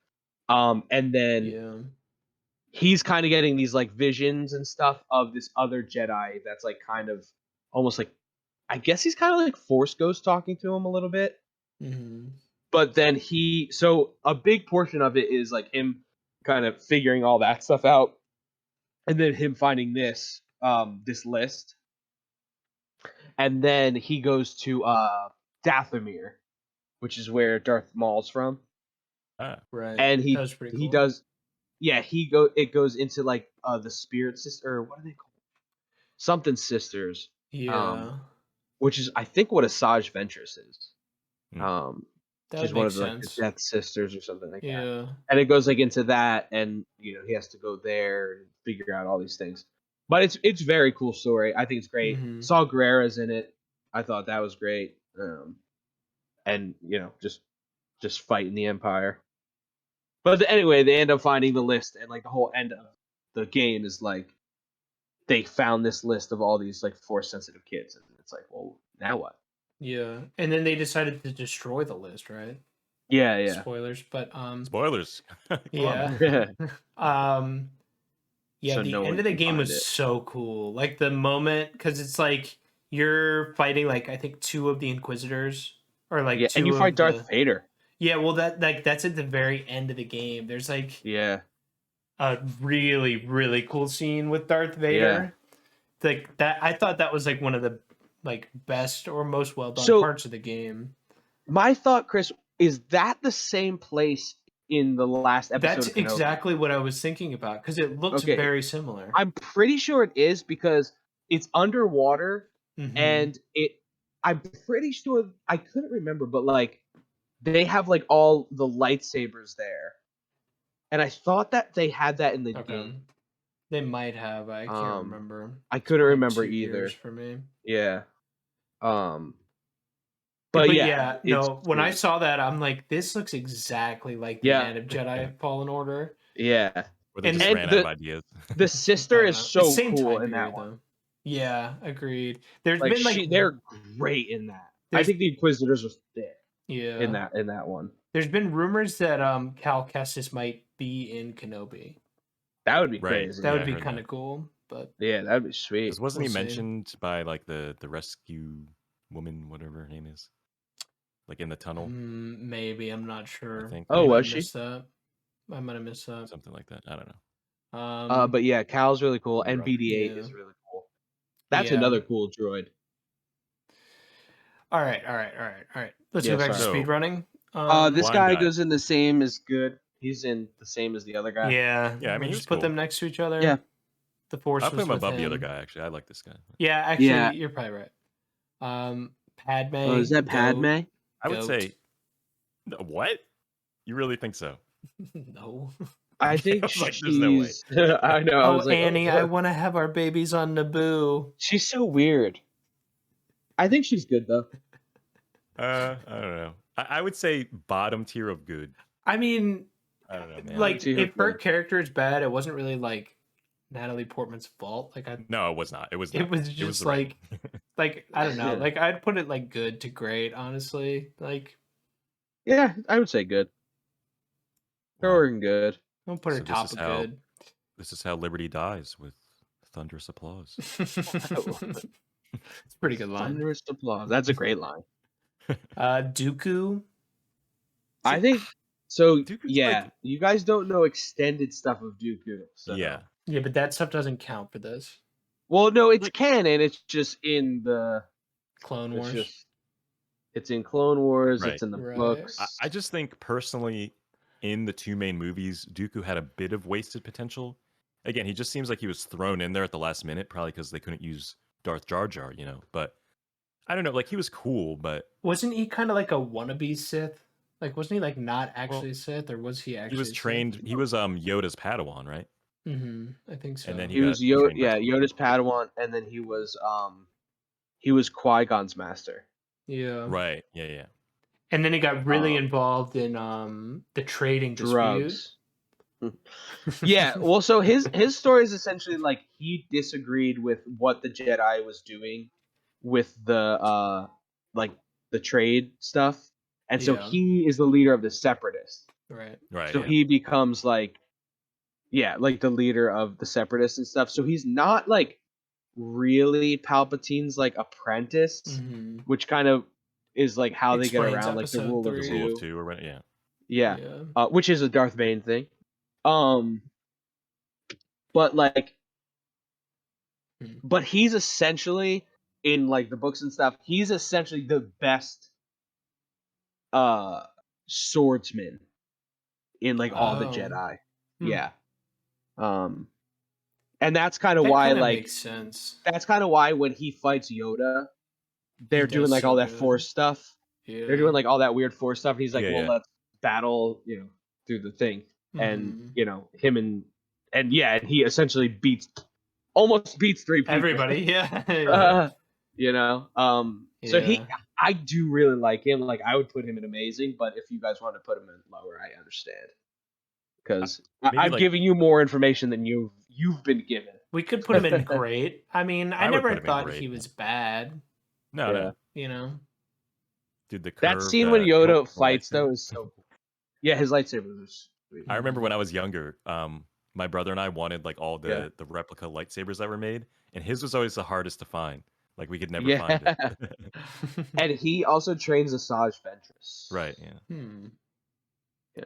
And then Yeah. he's kind of getting these like visions and stuff of this other Jedi that's like kind of almost like, I guess he's kind of like Force Ghost talking to him a little bit. Mm-hmm. But then so a big portion of it is like him kind of figuring all that stuff out. And then him finding this list. And then he goes to Dathomir, which is where Darth Maul's from. Right. And that was pretty cool. he does it goes into like the spirit sister, or what are they called? Something sisters. Yeah. Which is I think what Asajj Ventress is. That She's would one make of the, like, sense. the Death Sisters or something like that. Yeah. And it goes like into that, and you know he has to go there and figure out all these things. But it's very cool story. I think it's great. Mhm. Saw Gerrera's in it. I thought that was great. And you know just fighting the Empire. But anyway, they end up finding the list, and like the whole end of the game is like they found this list of all these like Force sensitive kids, and it's like, well, now what? Yeah. And then they decided to destroy the list, right? Yeah. Spoilers, but Spoilers. Come on. yeah. Yeah, so the no end one of the can game find was it. so cool. Like the moment, because it's like you're fighting like I think two of the Inquisitors or like Yeah, and you two fight of Darth the Vader. yeah. Well, that's at the very end of the game. There's like Yeah, a really cool scene with Darth yeah. Vader. Like that, I thought that was like one of the like best or most well done So parts of the game. my thought, Chris, is that the same place in the last episode That's of Kenobi? exactly what I was thinking about because it looks Okay, very similar. I'm pretty sure it is because it's underwater Mm-hmm. and I'm pretty sure I couldn't remember, but like they have like all the lightsabers there. And I thought that they had that in the Okay. game. They might have. I can't remember. I It's couldn't been like remember 2 years either. for me. Yeah. But yeah, it's no. When I saw that, I'm like, this looks exactly like the yeah, end of Jedi Fallen Order. yeah. Or they And just And ran out of ideas. the I sister don't is know. It's so same cool time in that period one. though. Yeah, agreed. There's Like been like they're great in that. I there's think the Inquisitors are thick in yeah. that one. There's been rumors that Cal Kestis might be in Kenobi. That would be Right. crazy. That Yeah, would I be heard kind that. of cool, but Yeah, that'd be sweet. Because wasn't We'll he see. mentioned by like the rescue woman, whatever her name is, like in the tunnel? maybe I'm not sure. think. Oh, I might was have she? missed that. I might have missed that. Something like that. I don't know. But yeah, Cal's really cool, and Rough. BD-8 Yeah. is really cool. That's Yeah. another cool droid. All right. Let's Yeah, go back to sorry. speed running. This Blind guy guy. goes in the same as good. He's in the same as the other guy. Yeah. Yeah, I mean, he just was put cool. them next to each other. Yeah. The Force I put was him with above him. the other guy. Actually, I like this guy. Yeah, actually, Yeah. you're probably right. Padme. Oh, is that Padme? Goat. I would Goat. say, no, what? You really think so? No. I think was like, there's no way. she's. I know. I Oh, was like, Annie, oh, I want to have our babies on Naboo. she's so weird. I think she's good though. I don't know. I would say bottom tier of good. I mean, I don't know, man. like Too if her good. character is bad, it wasn't really like Natalie Portman's fault. Like No, it was not. It was. Not. it was just the writing. like I don't know. Yeah. Like I'd put it like good to great, honestly. Like Yeah, I would say good. Wow. Her and good. don't put her So this top is of how- good. This is how Liberty dies, with thunderous applause. It's a pretty good line. Thunderous applause. That's a great line. Dooku. I think so. Dooku's Yeah, like- you guys don't know extended stuff of Dooku. So. Yeah. Yeah, but that stuff doesn't count for this. Well, no, it's canon. It's just in the. Clone It's Wars. just. It's in Clone Wars. Right. It's in the Right. books. I just think personally, in the two main movies, Dooku had a bit of wasted potential. Again, he just seems like he was thrown in there at the last minute, probably because they couldn't use Darth Jar Jar, you know. But I don't know, like he was cool, but Wasn't he kind of like a wannabe Sith? Like, wasn't he like not actually Well, Sith, or was he actually? he was trained. He was Yoda's Padawan, right? I think so. And then he was got trained by someone. Yoda's Padawan, and then he was Qui-Gon's master. yeah. Right. Yeah. And then he got really involved in the trading dispute. Drugs. Yeah, well, so his story is essentially like he disagreed with what the Jedi was doing with the like the trade stuff, and so Yeah. he is the leader of the Separatists. Right. Right. So yeah. he becomes like the leader of the Separatists and stuff. So he's not like really Palpatine's like apprentice, which kind of is like how they get Explains around like the episode rule of 3. Rule of two. two or what? Yeah. Yeah. Which is a Darth Bane thing. But like, but he's essentially in like the books and stuff. He's essentially the best swordsman in like all the Oh. Jedi. Hmm. Yeah. And that's kind of That why kinda like makes sense. that's kind of why when he fights Yoda, they're does doing like so all that good. Force stuff. Yeah. They're doing like all that weird Force stuff. And he's like, Yeah, well, yeah. let's battle, through the thing. And him and he essentially almost beats 3 people. everybody. Yeah. So Yeah. I do really like him. Like I would put him in amazing, but if you guys want to put him in lower, I understand. Because Maybe, I'm like- giving you more information than you've been given. We could put him in great. I mean, I I would never put him in thought great, he yeah. was bad. No, Yeah. no. You know. Dude, the That curved, scene when Yoda hilt fights lightsaber. though is so cool. Yeah, his lightsaber was sweet. I remember when I was younger, my brother and I wanted like all Yeah. the replica lightsabers that were made, and his was always the hardest to find. Like we could never Yeah. find it. And he also trains Asajj Ventress. Right. Yeah. Yeah.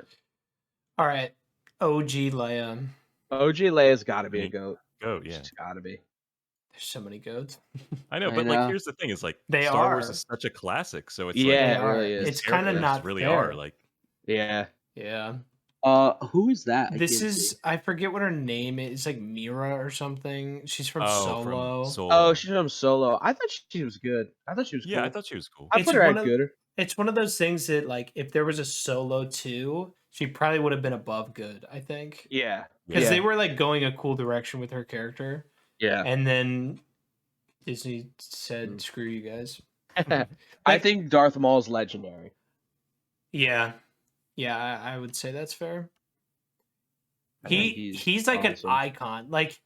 All right. OG Leia. OG Leia's got to be a goat. Goat. Yeah. She's got to be. There's so many goats. I know, I but like, know. here's the thing: is like They Star Wars are. is such a classic, so it's Yeah, like it really is. It's kind of characters not really fair. are like Yeah. Yeah. Who is that? This is I forget what her name is. It's like Mira or something. She's from Solo. From Solo. Oh, she's from Solo. I thought she was good. I thought she was Yeah, cool. I thought she was cool. I It's put her one at of- good. It's one of those things that like if there was a Solo 2, she probably would have been above good, I think. Yeah. Because Yeah. they were like going a cool direction with her character. Yeah. And then Disney said, "Screw you guys." I think Darth Maul's legendary. Yeah. Yeah, I would say that's fair. I think He's like awesome. an icon. Like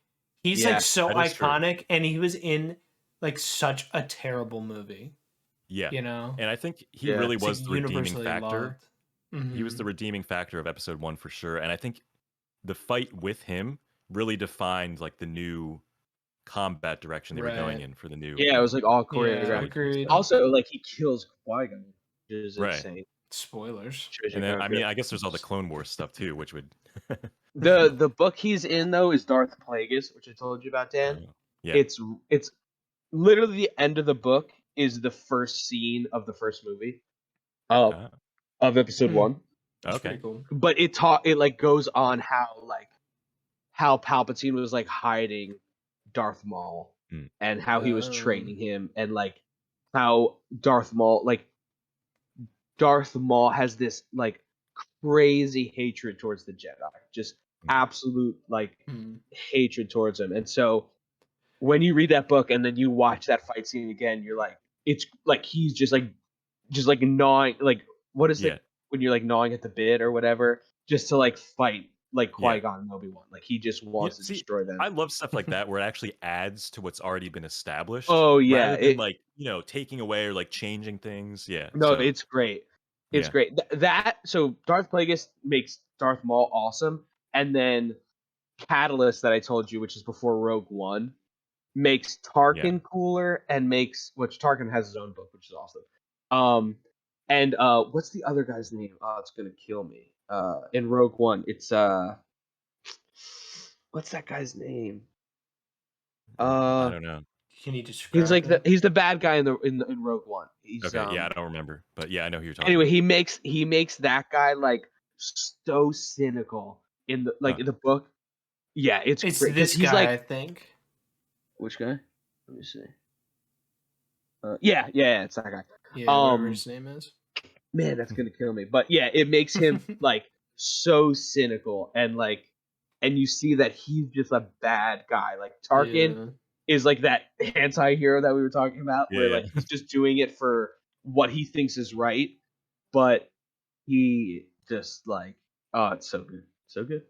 he's Yeah, like so that is true. iconic, and he was in like such a terrible movie. Yeah, You know, and I think he Yeah. really It's, was like, the redeeming universally factor. loved. He was the redeeming factor of Episode 1 for sure, and I think the fight with him really defined like the new combat direction they were going Right. in for the new. Yeah, it was like all Yeah, choreographed. agreed. Also, like he kills Qui-Gon, which is Right. insane. Spoilers. Shows you And then how I mean, good- I guess there's all the Clone Wars stuff too, which would. the book he's in though is Darth Plagueis, which I told you about, Dan. Yeah. It's literally the end of the book is the first scene of the first movie of Episode Hmm. 1. That's Okay. pretty cool. But it like goes on how Palpatine was like hiding Darth Maul and how he was Oh. training him, and like how Darth Maul has this like crazy hatred towards the Jedi, just absolute like Hmm. hatred towards him. And so when you read that book and then you watch that fight scene again, you're like, it's like he's just like gnawing, like what is Yeah. it when you're like gnawing at the bit or whatever, just to like fight like Yeah. Qui-Gon and Obi-Wan. Like he just wants to see, destroy them. I love stuff like that where it actually adds to what's already been established. Oh, yeah, rather than it- like taking away or like changing things. Yeah. No, so, it's great. It's Yeah. great. So Darth Plagueis makes Darth Maul awesome, and then Catalyst that I told you, which is before Rogue One, makes Tarkin cooler and makes which Tarkin has his own book, which is awesome. And what's the other guy's name? Oh, it's gonna kill me. In Rogue One, it's what's that guy's name? I don't know. Can you describe? He's like it? he's the bad guy in Rogue One. He's, Okay. Yeah, I don't remember, but yeah, I know who you're talking. Anyway, about. he makes that guy like so cynical in the in the book. Yeah, it's It's great, 'cause this he's guy, like, I think. which guy? Let me see. Yeah, it's that guy. Yeah, whatever his name is. Man, that's gonna kill me. But yeah, it makes him like so cynical and you see that he's just a bad guy. Like Tarkin is like that anti-hero that we were talking about, where Yeah. like he's just doing it for what he thinks is right, but he just like, oh, it's so good, so good.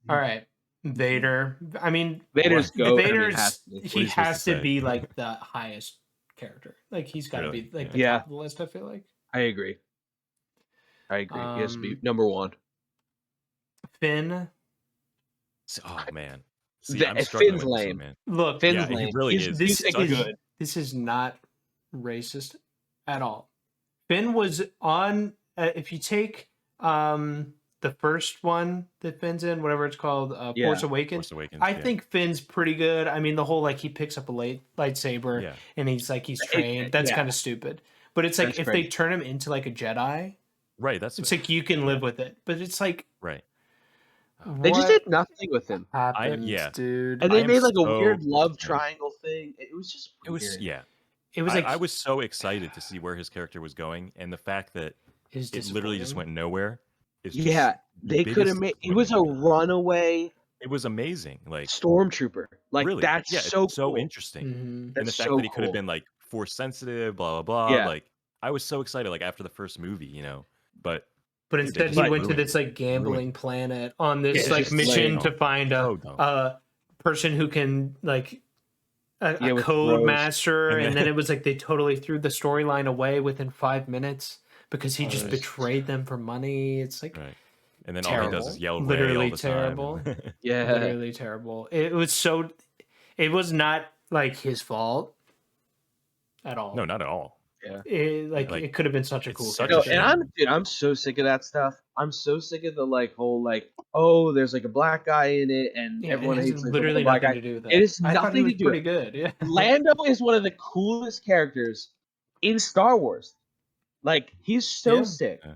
All right, Vader. I mean, Vader's goat. I mean, Vader's has to be. What are he you supposed has to to say? be like the highest character. Like he's got to Really? be like the Yeah. top of the list. I feel like I agree. He has to be number one. Finn. Oh man. See, The- I'm struggling Finn's with this one, lame. man. Look, Finn's Yeah, he lame. really He's- is. This This is is good. this is not racist at all. Finn was on. If you take the first one that Finn's in, whatever it's called, Yeah. Force Awakens. Force Awakens. I yeah. think Finn's pretty good. I mean, the whole like he picks up a lightsaber Yeah. and he's trained. That's yeah. kind of stupid. But it's like That's if crazy. they turn him into like a Jedi, Right. That's it's like you can live with it. But it's like right. They just what did nothing with him, happened, yeah. dude? and I they am made like a so weird love disappointed. triangle thing. It was just It was weird. yeah. It was I, like I was so excited to see where his character was going, and the fact that it literally just went nowhere. Is just Yeah, the they biggest could have made. It was a disappointment. runaway It was amazing. Like stormtrooper. Like really, that's yeah, so it's so cool. interesting. Mhm. And the That's fact so that he could have cool. been like force sensitive, blah blah blah. Yeah. Like I was so excited, like after the first movie, but But Dude, instead, they he just went to ruined this it. like gambling planet on this Yeah, like just mission like- to find so dumb. a person who can like Yeah, a with code Rose. master, And and then- then it was like they totally threw the storyline away within 5 minutes because he just Rose. betrayed them for money. It's like right. And then all he does is yell Ray Literally all the terrible. time. Yeah. Literally terrible. It was not like his fault at all. No, not at all. Yeah. It could have been such a it's cool such No, a character. shame. I'm so sick of that stuff. I'm so sick of the whole oh, there's a black guy in it and Yeah, everyone it has hates the literally black nothing guy. to do with that. It has I thought he nothing was to do pretty with good. Yeah. Lando is one of the coolest characters in Star Wars. He's so Yeah. sick. Yeah.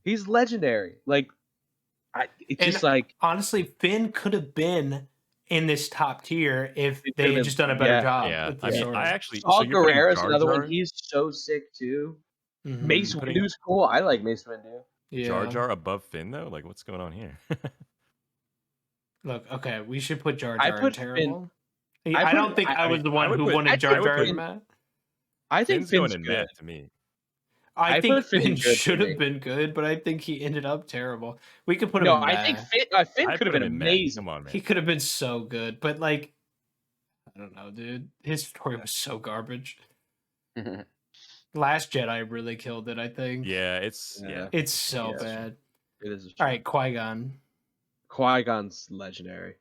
He's legendary. It's And just like honestly, Finn could have been in this top tier if It they could've had been- just done a better yeah. job. Yeah, with the I mean, story. I actually Saul you're putting Guerrero is Jar another Jar, one. He's so sick too. Mhm. Mace putting- Windu's cool. I like Mace Windu. Yeah. Jar Jar above Finn though. Like, what's going on here? Look, okay, we should put Jar I Jar in put Finn- terrible. I I don't put- think I- I was the I one would who put- wanted I Jar put Jar in Finn- that. I think Finn's Finn's going in good. net to me. I I think put Finn Finn good for should me. have been good, but I think he ended up terrible. We could put him No, in I meh. think Finn I could have put been him in net. amazing. Come on, man. He could have been so good, but I don't know, dude. His story was so garbage. Last Jedi really killed it, I think. Yeah, it's Yeah. It's so Yeah. bad. It is. All right, Qui-Gon. Qui-Gon's legendary.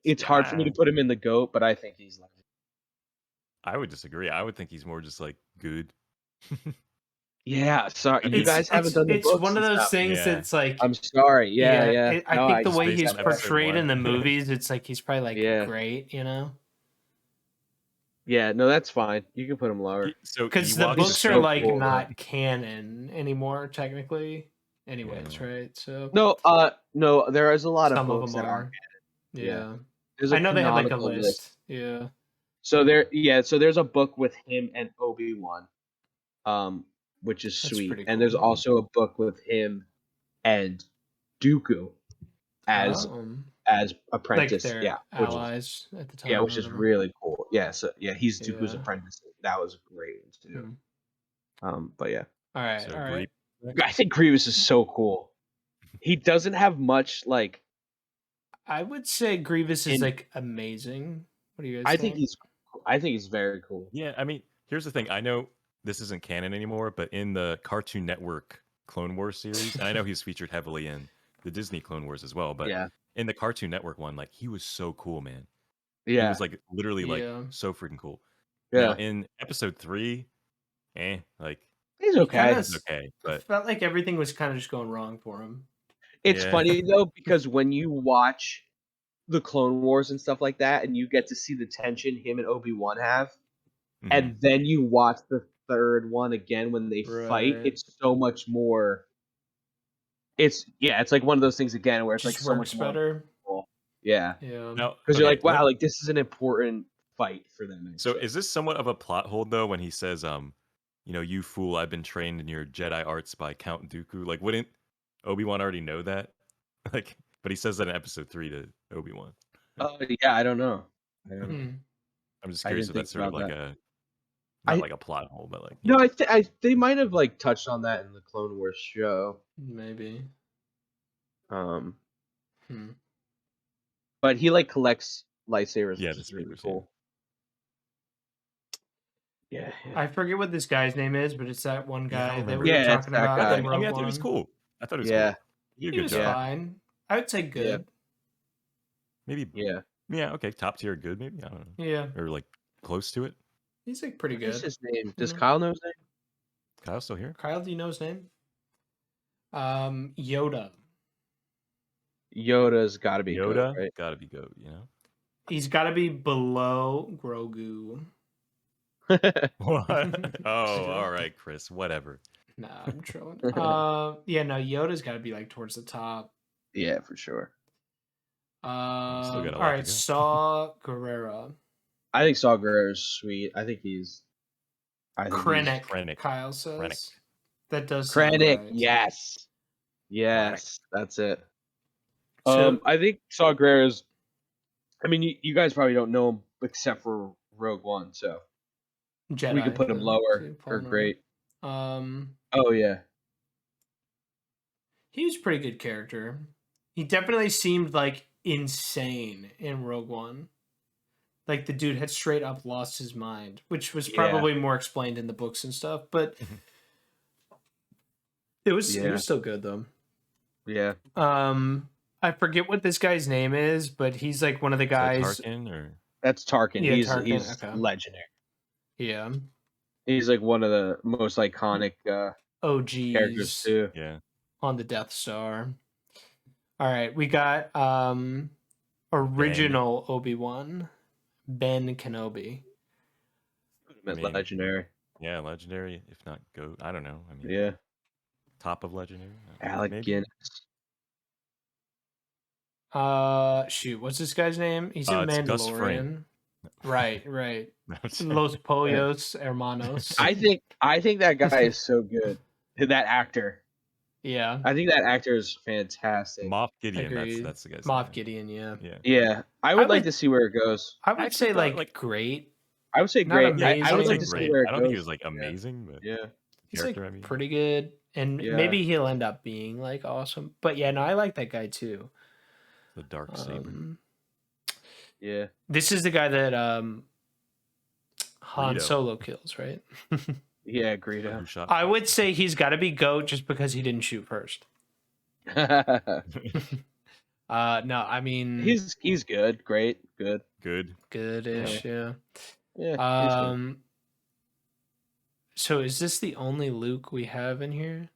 It's hard for me to Yeah. put him in the GOAT, but I think he's legendary. I would disagree. I would think he's more just good. Yeah, sorry, you guys haven't done the It's books one of and those stuff. things Yeah. that's like I'm sorry. Yeah. I No, think the just way based he's on episode portrayed in the one. movies, it's like he's probably Yeah. great, you know? Yeah, no, that's fine. You can put him lower. So Because the Ewoks books is are so like cool, not canon anymore, technically. Anyways, Yeah. right? So No, there is a lot of some of books them that are. aren't. Yeah. There's a I know they have like a canonical list. Yeah. So there's a book with him and Obi-Wan, which is That's sweet. pretty And there's cool. also a book with him and Dooku as like apprentice. their Yeah, which is, allies at the time. yeah, or which is whatever. really cool. Yeah, so he's Dooku's Yeah. apprentice. That was great too. But yeah, All right. So all right. I think Grievous is so cool. He doesn't have much I would say Grievous is In- amazing. What do you guys I think? think he's very cool. Yeah, I mean, here's the thing. I know this isn't canon anymore, but in the Cartoon Network Clone Wars series, and I know he's featured heavily in the Disney Clone Wars as well, but Yeah, in the Cartoon Network one, he was so cool, man. He yeah, was literally Yeah. so freaking cool. yeah. Now in episode 3, He's He okay. kinda it's okay, but felt like everything was kind of just going wrong for him. It's Yeah. funny though because when you watch the Clone Wars and stuff like that, and you get to see the tension him and Obi-Wan have, mhm. and then you watch the third one again when they fight, Right. it's so much more. It's like one of those things again where it's Just so works much more. better. Cool. Yeah, Yeah. Now, because you're okay, like, wow, this is an important fight for them. So is this somewhat of a plot hold though when he says, you fool, I've been trained in your Jedi arts by Count Dooku? Wouldn't Obi-Wan already know that? But he says that in episode 3 to Obi-Wan. Yeah, I don't know. Hmm. I'm just I curious didn't if that's think sort of about a I- not like a plot hole, but No, they might have touched on that in the Clone Wars show. Maybe. Um, Hmm. but he collects lightsabers. Yeah, which that's is really pretty cool. Yeah. I forget what this guy's name is, but it's that one Yeah, I guy don't that remember. we were Yeah, it's talking that about. guy. in I Rogue thought he was One. cool. I thought it was Yeah. cool. He did a He good was job. fine. I would say good. Maybe Yeah. yeah, okay, top tier good maybe. I don't know. Yeah. Or close to it. He's pretty What is good. his name? Does Mhm. Kyle know his name? Kyle's still here? Kyle, do you know his name? Yoda. Yoda's got to be Yoda, good, right? gotta be goat. He's got to be below Grogu. What? Oh, all right, Chris. Whatever. Nah, I'm trolling. Yeah, no, Yoda's got to be towards the top. Yeah, for sure. Still got a All lot to right, go. Saw Gerrera. I think Saw Gerrera's sweet. I think he's. Krennic, Krennic. Kyle says. Krennic. That does sound Krennic, right. yes, that's it. So- I think Saw Gerrera's. I mean, you guys probably don't know him except for Rogue One, so Jedi, we can put him but- lower so or Fallen Order. great. Oh yeah, He was a pretty good character. He definitely seemed insane in Rogue One. The dude had straight up lost his mind, which was Yeah. probably more explained in the books and stuff, but it was Yeah. still good though. Yeah. I forget what this guy's name is, but he's like one of the Is that guys. Tarkin or That's Tarkin. Yeah, he's Tarkin, okay. legendary. Yeah. He's like one of the most iconic characters OGs too. yeah? on the Death Star. All right, we got original Obi-Wan, Ben Kenobi. I mean, Legendary. Yeah, legendary, if not GOAT. I don't know. I mean, Yeah. top of legendary. Alec maybe? Guinness. Shoot, what's this guy's name? He's in It's Gus Mandalorian. Right. No, I'm just- Los Pollos Hermanos. I think that guy is so good. That actor. Yeah. I think that actor is fantastic. Moff Gideon. Agreed. That's the guy's Moff name. Gideon, yeah. Yeah. Yeah. I would like to see where it goes. I would actually say thought, like great. I would say Not great. amazing. I would Yeah, like to great. see where it I goes. don't think he was like amazing, but Yeah. He's character, like I mean. pretty good. And Yeah. maybe he'll end up being like awesome. But yeah, no, I like that guy too. The dark saber. Yeah. This is the guy that Han Greedo. Solo kills, right? Yeah, Greedo. Who shot I first? would say he's got to be GOAT just because he didn't shoot first. No, I mean he's good. Great. Good. Good. goodish, yeah. Yeah. he's good. So is this the only Luke we have in here?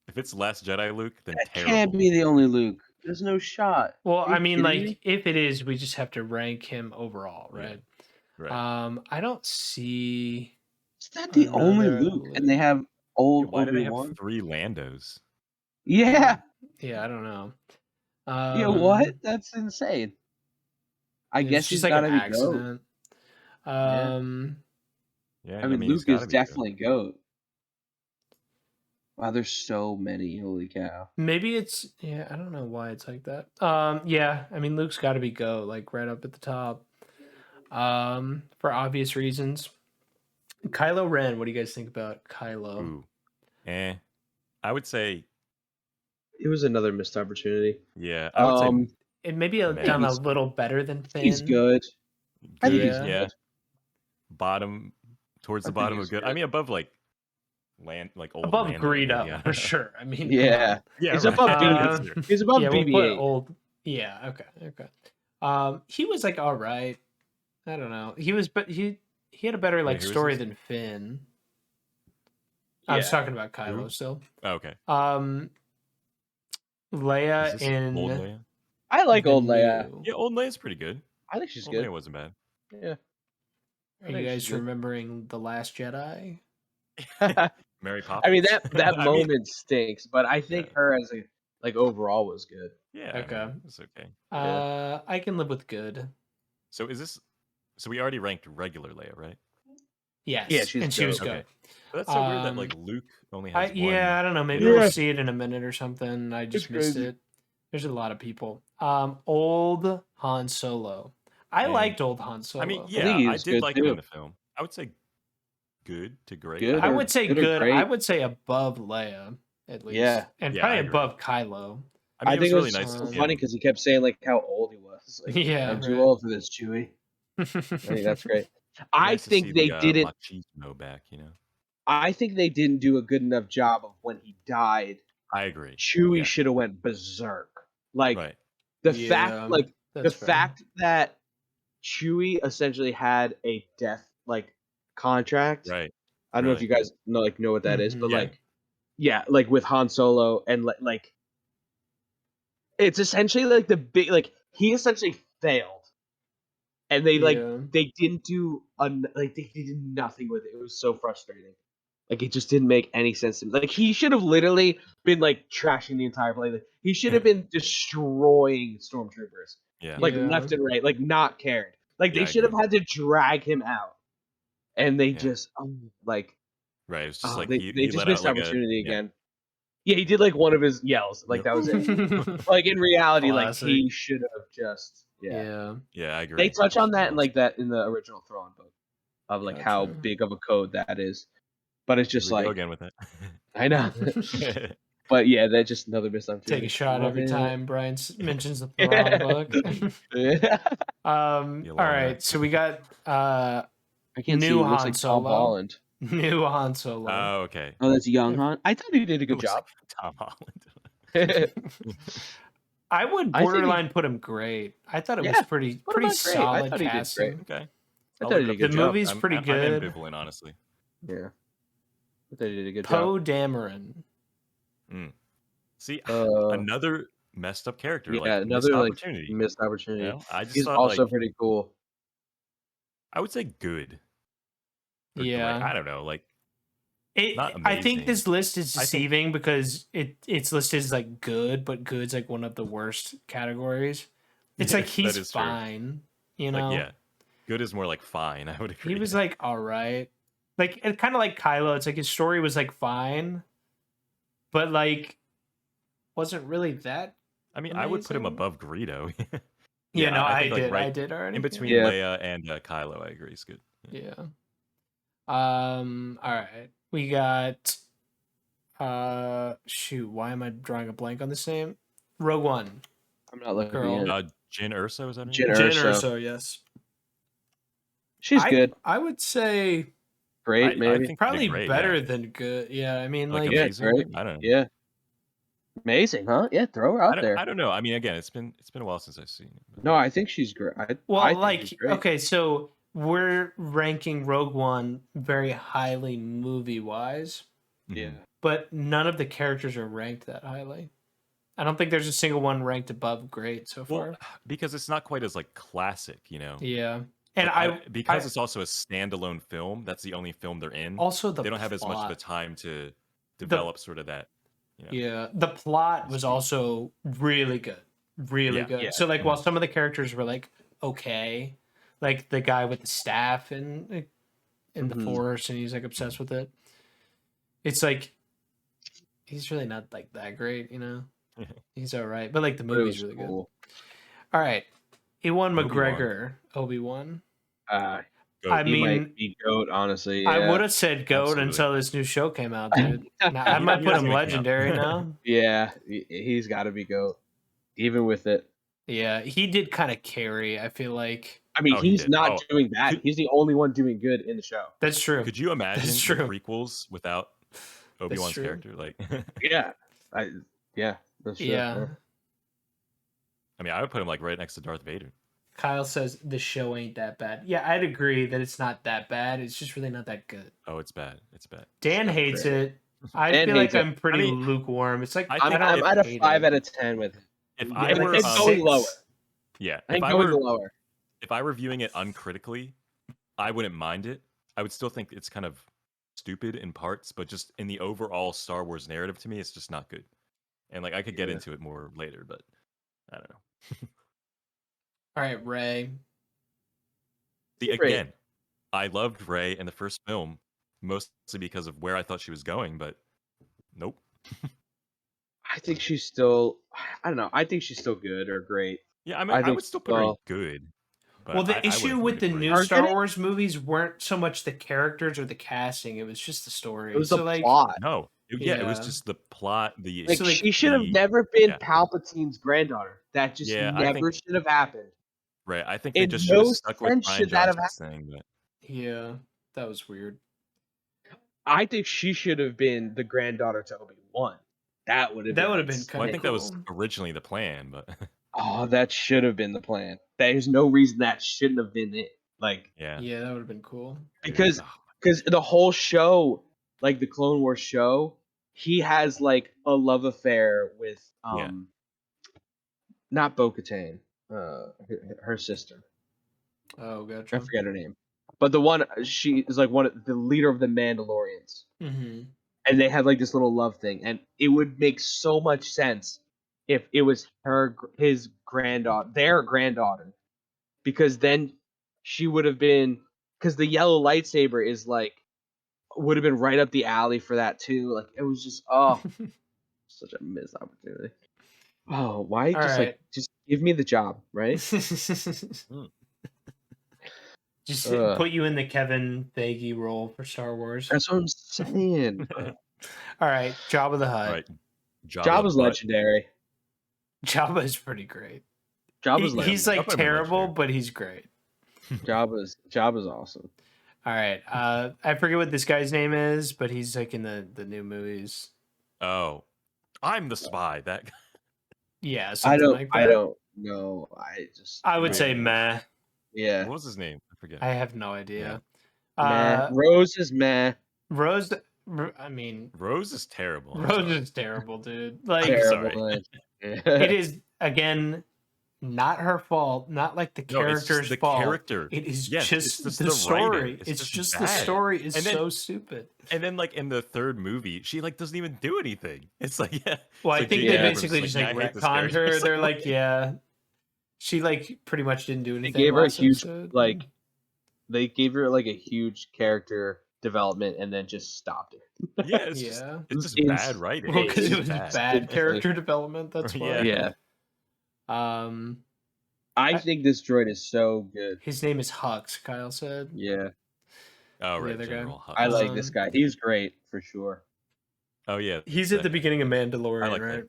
If it's Last Jedi Luke, then That terrible. can't be the only Luke. There's no shot. Well, Are you I mean, kidding like, me? if it is, we just have to rank him overall, Yeah. right? Right. I don't see. Is that the only Another Luke? And they have old Why do they Obi-Wan? have 3 Landos? Yeah. Yeah, I don't know. Yeah, what? That's insane. I It's guess just he's like got to an be GOAT. accident. Yeah, I mean, he's Luke gotta is be GOAT. definitely GOAT. Wow, there's so many. Holy cow. Maybe it's yeah. I don't know why it's like that. Yeah. I mean, Luke's got to be GOAT, like right up at the top. For obvious reasons. Kylo Ren. What do you guys think about Kylo? Ooh. I would say, It was another missed opportunity. yeah, I would say It maybe Man, done a he's- little better than Finn. He's good. I think good, he's Yeah. good. bottom, towards the I think bottom of he's good. I good. mean, above like old Above Lando, Greedo, yeah. for sure. I mean, Yeah. Yeah, He's right. above Uh, BB. He's above yeah, we'll put BB-8. old. Yeah, okay. He was like all right. I don't know. He was, but he had a better like who is story this? than Finn. I was Yeah. talking about Kylo Who? still. Oh, okay. Leia Is this in old Leia? I like the old Leia. new- Yeah, old Leia's pretty good. I think she's Old good. Leia wasn't bad. Yeah. Are you guys remembering The Last Jedi? Mary Poppins. I mean that I mean, moment stinks, but I think Yeah. her as a like overall was good. yeah, I Okay. mean, it's okay. I can live with good. So is this? So we already ranked regular Leia, right? Yes. Yeah, she's and she was dope. good. Okay. But that's so weird that like Luke only has one. Yeah, I don't know. Maybe Yeah. we'll see it in a minute or something. I just It's missed crazy. it. There's a lot of people. Old Han Solo. I And- liked old Han Solo. I mean, think yeah, he I was did good, like him in too. the film. I would say good to great. Good I or- would say good or good. great? I would say above Leia, at least. Yeah. And Yeah, probably I agree. above Kylo. I mean, it was really it nice. so to see funny him. because he kept saying like how old he was. Like, Yeah, I'm too right. old for this, Chewie. I think that's great. I Nice to think see they the, didn't. machismo back. You know, I think they didn't do a good enough job of when he died. I agree. Chewie Yeah. should have went berserk. Like Right. the Yeah, fact, like the that's fair. fact that Chewie essentially had a death like contract. Right. I don't know if Right. you guys know what that is, but Mhm. Yeah. like with Han Solo and like it's essentially like the big like he essentially failed, and they Yeah. they didn't do they did nothing with it. It was so frustrating. Like it just didn't make any sense to me. Like he should have literally been like trashing the entire play. Like, he should have been destroying stormtroopers, Yeah. like Yeah. left and right, like not cared. Like Yeah, they I should have agree. had to drag him out, and they Yeah. just like Right. It was just like they he just let missed out like opportunity yeah. again. Yeah, he did like one of his yells, like Yep. that was it. Like in reality, like Classic. he should have just Yeah. Yeah, I agree. They touch on that in Well like that in the original Thrawn book of like how Gotcha. big of a code that is. But it's Here just we go like again with it. I know. But yeah, that's just another missed opportunity. Take a shot Love every it. time Brian mentions the Yeah. Thrawn book. Yeah. All long right, night. so we got I can't see. New It looks Han like Tom Solo. Holland. new Han Solo. Oh, okay. Oh, that's young Han. I thought he did a good It looks job. like Tom Holland. I would I think he- borderline put him great. I thought it was Yeah, pretty put him on great. I solid thought he did casting. great. Okay. I I'll thought look he it did a up. good job. movie's pretty I'm good. ambivalent, honestly. Yeah, I thought he did a good job. Poe Dameron. See, Uh, another messed up character. yeah, Like another missed like opportunity. missed opportunity. You know, I just He's thought also like pretty cool. I would say good. Or great. Yeah. I don't know. Like not I think amazing. this list is I think- deceiving because it's listed as like good, but good's like one of the worst categories. It's like that he's is true. fine, you know. Like yeah, good is more like fine. I would agree. He was like all right, like it kind of like Kylo. It's like his story was like fine, but like wasn't really that. I mean, I would put him amazing. above Greedo. Yeah, no, I think, like, did. right I did already. in between Yeah. Leia and Kylo. I agree. It's good. Yeah. All right. We got. Shoot. Why am I drawing a blank on this name? Rogue One. I'm not looking Girl. at it. Jyn Erso, is that her Jyn name? Jyn Erso. Erso, yes. She's good. I would say Great, I maybe. think she did probably great, better yeah. than good. Yeah, I mean, Like like, Yeah, amazing. great. I don't know. Yeah. Amazing, huh? Yeah, throw her out there. I don't know. I mean, again, it's been a while since I've seen it. but- No, I think she's great. well, I think like, she's great. okay, so we're ranking Rogue One very highly movie wise, Yeah. Mhm. but none of the characters are ranked that highly. I don't think there's a single one ranked above great so far. Well, because it's not quite as like classic, you know. Yeah, and Like, because I- it's also a standalone film. That's the only film they're in. also the they don't have as much of a plot. time to develop sort of that. You know. Yeah, the plot was also really good, really Yeah. good. Yeah. So like, while some of the characters were like okay, like the guy with the staff in the Mhm. Force, and he's like obsessed with it. It's like he's really not like that great, you know. He's all right, but like the But it movie's was really good. cool. All right, Ewan Obi-Wan. McGregor, Obi-Wan. Go. I He mean, might be GOAT, honestly. I Yeah. would have said GOAT Absolutely. until this new show came out, dude. Now, I He might put doesn't him even count. legendary now. Yeah, he's got to be GOAT, even with it. Yeah, he did kind of carry. I feel like I mean, Oh, he he's did. not Oh, doing bad. could- He's the only one doing good in the show. that's true. Could you imagine the true. prequels without Obi-Wan's true. character? Like, Yeah, that's true. Yeah. I mean, I would put him like right next to Darth Vader. Kyle says the show ain't that bad. Yeah, I'd agree that it's not that bad. It's just really not that good. Oh, it's bad. It's bad. Dan not hates great. it. I Dan feel like hates it. I'm pretty I mean, lukewarm. It's like I I'm, think I'm if- at a hate 5 it. out of 10 with it. If Yeah, I like were, a it's going 6. lower. yeah, I'm if I going were, lower. if I were viewing it uncritically, I wouldn't mind it. I would still think it's kind of stupid in parts, but just in the overall Star Wars narrative, to me, it's just not good. And like I could get Yeah. into it more later, but I don't know. All right, Ray. See, Great. again, I loved Rey in the first film, mostly because of where I thought she was going, but nope. I think she's still. I don't know. I think she's still good or great. Yeah, I mean, I I think would still put her in so. good. But Well, the I issue wouldn't with put the her in new great. Star Targeted? Wars movies weren't so much the characters or the casting; it was just the story. It was so the like, plot. No, yeah, it was Yeah. just the plot. The Like, So, like, she should have the- never been yeah. Palpatine's granddaughter. That just Yeah, I never think- should have happened. right. I think they in just should have no stuck with sense Ryan should that have Johnson's thing. But yeah, that was weird. I think she should have been the granddaughter to Obi-Wan. That would have That been would have been insane. well, I kinda think that was cool. originally the plan, but Oh, that should have been the plan. There's no reason that shouldn't have been it. Like, yeah. Yeah, that would have been cool. because Oh, the whole show, like the Clone Wars show, he has like a love affair with Yeah. not Bo-Katan, her sister. Oh, I gotcha. forget her name, but the one she is like the leader of the Mandalorians, Mm-hmm. and they had like this little love thing, and it would make so much sense if it was his granddaughter, their granddaughter, because then she would have been, because the yellow lightsaber is like would have been right up the alley for that too. Like it was just such a missed opportunity. Oh, why All just right. like just give me the job, right? Just Ugh. put you in the Kevin Feige role for Star Wars. That's what I'm saying. All right, Jabba the Hutt. all right. Jabba's the Hutt. legendary. Jabba is pretty great. Jabba's He's legendary. like Jabba terrible, legendary. but he's great. Jabba's awesome. All right, I forget what this guy's name is, but he's like in the new movies. Oh, I'm the spy. That guy. Yeah, I something don't. like that. I don't know. I would Wait, say what? meh. Yeah. What was his name? I forget. I have no idea. Meh. Rose is meh. Rose. I mean, Rose is terrible. I'm Rose sorry. is terrible, dude. Like, Terrible. it is again not her fault. Not like the No, it's just character's the fault. character. It is Yes, it's just just the the story. writing. It's It's just just the bad. story is And then- so stupid. And then, like in the third movie, she like doesn't even do anything. It's like, yeah. Well, I it's like think J.J. they Abrams basically is just like, like "Yeah, I hate this retconned character." her. It's They're what? like, yeah, she like pretty much didn't do They anything. gave her a last huge episode. like. They gave her like a huge character development and then just stopped it. Yeah, it's Yeah. just It's bad writing. Well, because It's it was bad character development. That's why. Yeah. I think this droid is so good. His name is Hux. Kyle said. Yeah, Oh The right, other guy. General Hux. I like this guy. He's great for sure. Oh yeah, He's at the beginning of Mandalorian, I like that. right?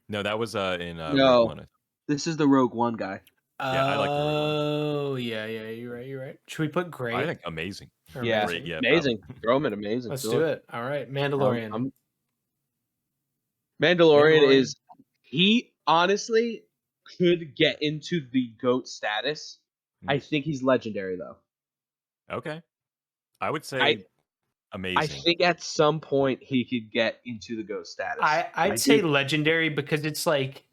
No, that was in No. Rogue One. This is the Rogue One guy. Yeah, I like the Rogue One. Oh, yeah, you're right. Should we put great? I think amazing. Or Yeah, Great, yeah, amazing. Throw him in amazing. Let's Sure. do it. All right, Mandalorian. Mandalorian is he honestly could get into the GOAT status. I think he's legendary though. Okay, I would say amazing. I think at some point he could get into the GOAT status. I'd say legendary because it's like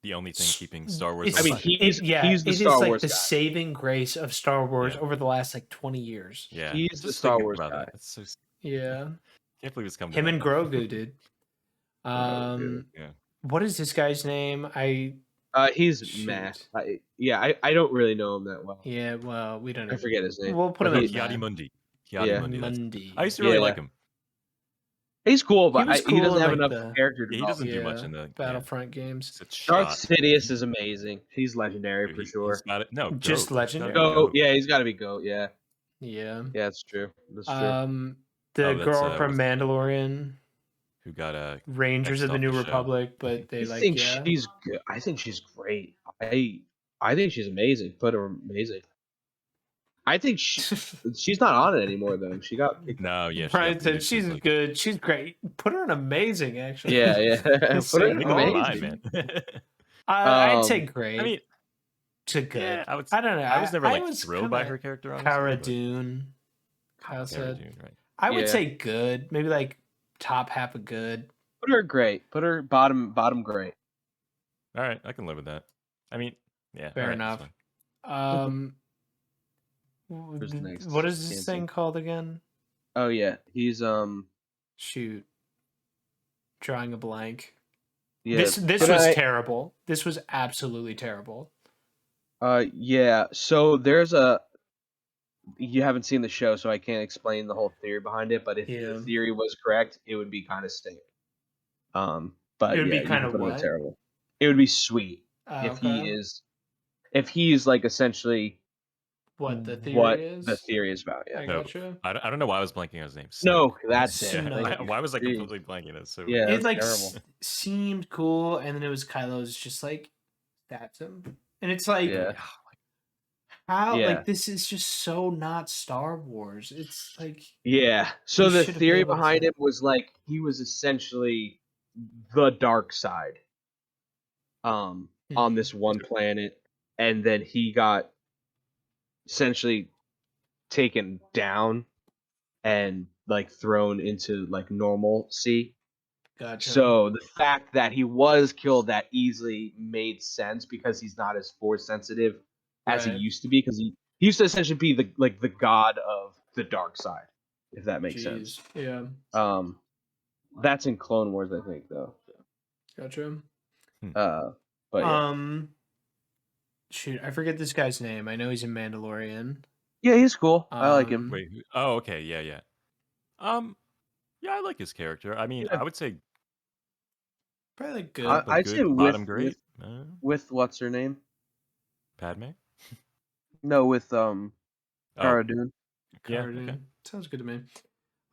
the only thing keeping Star Wars. It's, I mean, alive. he's the it Star is like Wars the guy. saving grace of Star Wars Yeah. over the last like 20 years. Yeah, He's just the Star thinking Wars about guy. that. That's so. Yeah, Can't believe it's coming. him to and that. Grogu, dude. Yeah. What is this guy's name? He's meh. I don't really know him that well. Yeah, well, we don't. I forget his name. We'll put him in Kiadi Mundi. Yeah. Mundi. Mundi. I used to really like him. He's cool, but He was he cool doesn't in, have like, enough the- character Yeah, he doesn't do much in the Battlefront games. Darth Sidious is amazing. He's legendary Dude, for he's sure. got it. No, Just Goat. legendary? Goat, yeah, he's got to be GOAT. Yeah, Yeah. yeah, that's true. That's true. The Oh, that's, girl from what's- Mandalorian, Who got a? Rangers of the off New the show. Republic, but they I think yeah. she's good. I think she's great. I think she's amazing. Put her amazing. I think she's not on it anymore though. She got kicked. No, yeah. Brian said she's good. She's great. Put her in amazing, actually. Yeah. Put her in We don't amazing. mind, man. I'd say great. I mean, to good. yeah, I don't know. I was never like was thrilled by kinda her character. Honestly, Cara but- Dune. Kyle Cara said. Dune, right? I would Yeah. say good. Maybe like top half of good. Put her great. Put her bottom great. All right, I can live with that. I mean, yeah, Fair all right, that's enough. fine. Who's next? What is this Can't thing see. called again? Oh yeah, he's Shoot. Drawing a blank. yeah. This But was terrible. This was absolutely terrible. Yeah. So you haven't seen the show, so I can't explain the whole theory behind it. But if the theory was correct, it would be kind of stink. But It would be you kind can of put it in what? terrible. It would be sweet Okay. if he's like essentially What the theory what is? the theory is about. I Yeah. No, gotcha. I don't know why I was blanking on his name. No, that's it. Snoke. Like, Why was I geez. completely blanking? It's so Yeah, It that's like terrible. seemed cool, and then it was Kylo's just like stabs him, and it's like Yeah. how Yeah. like this is just so not Star Wars. It's like Yeah. So He the should've been theory able behind to- it was like he was essentially the dark side. On this one planet, and then he got essentially taken down and like thrown into like normalcy. gotcha. So the fact that he was killed that easily made sense because he's not as force sensitive as he Right. used to be, because he used to essentially be the god of the dark side, if that makes sense. Yeah, That's in Clone Wars, I think, though. gotcha. But yeah. Shoot, I forget this guy's name. I know he's in Mandalorian. Yeah, he's cool. I like him. Wait. Oh, okay. Yeah. Yeah, I like his character. I mean, Yeah. I would say Probably like good. I'd say bottom great. with what's her name? Padme. No, with Cara Dune. Yeah. Cara Dune. Okay. Sounds good to me.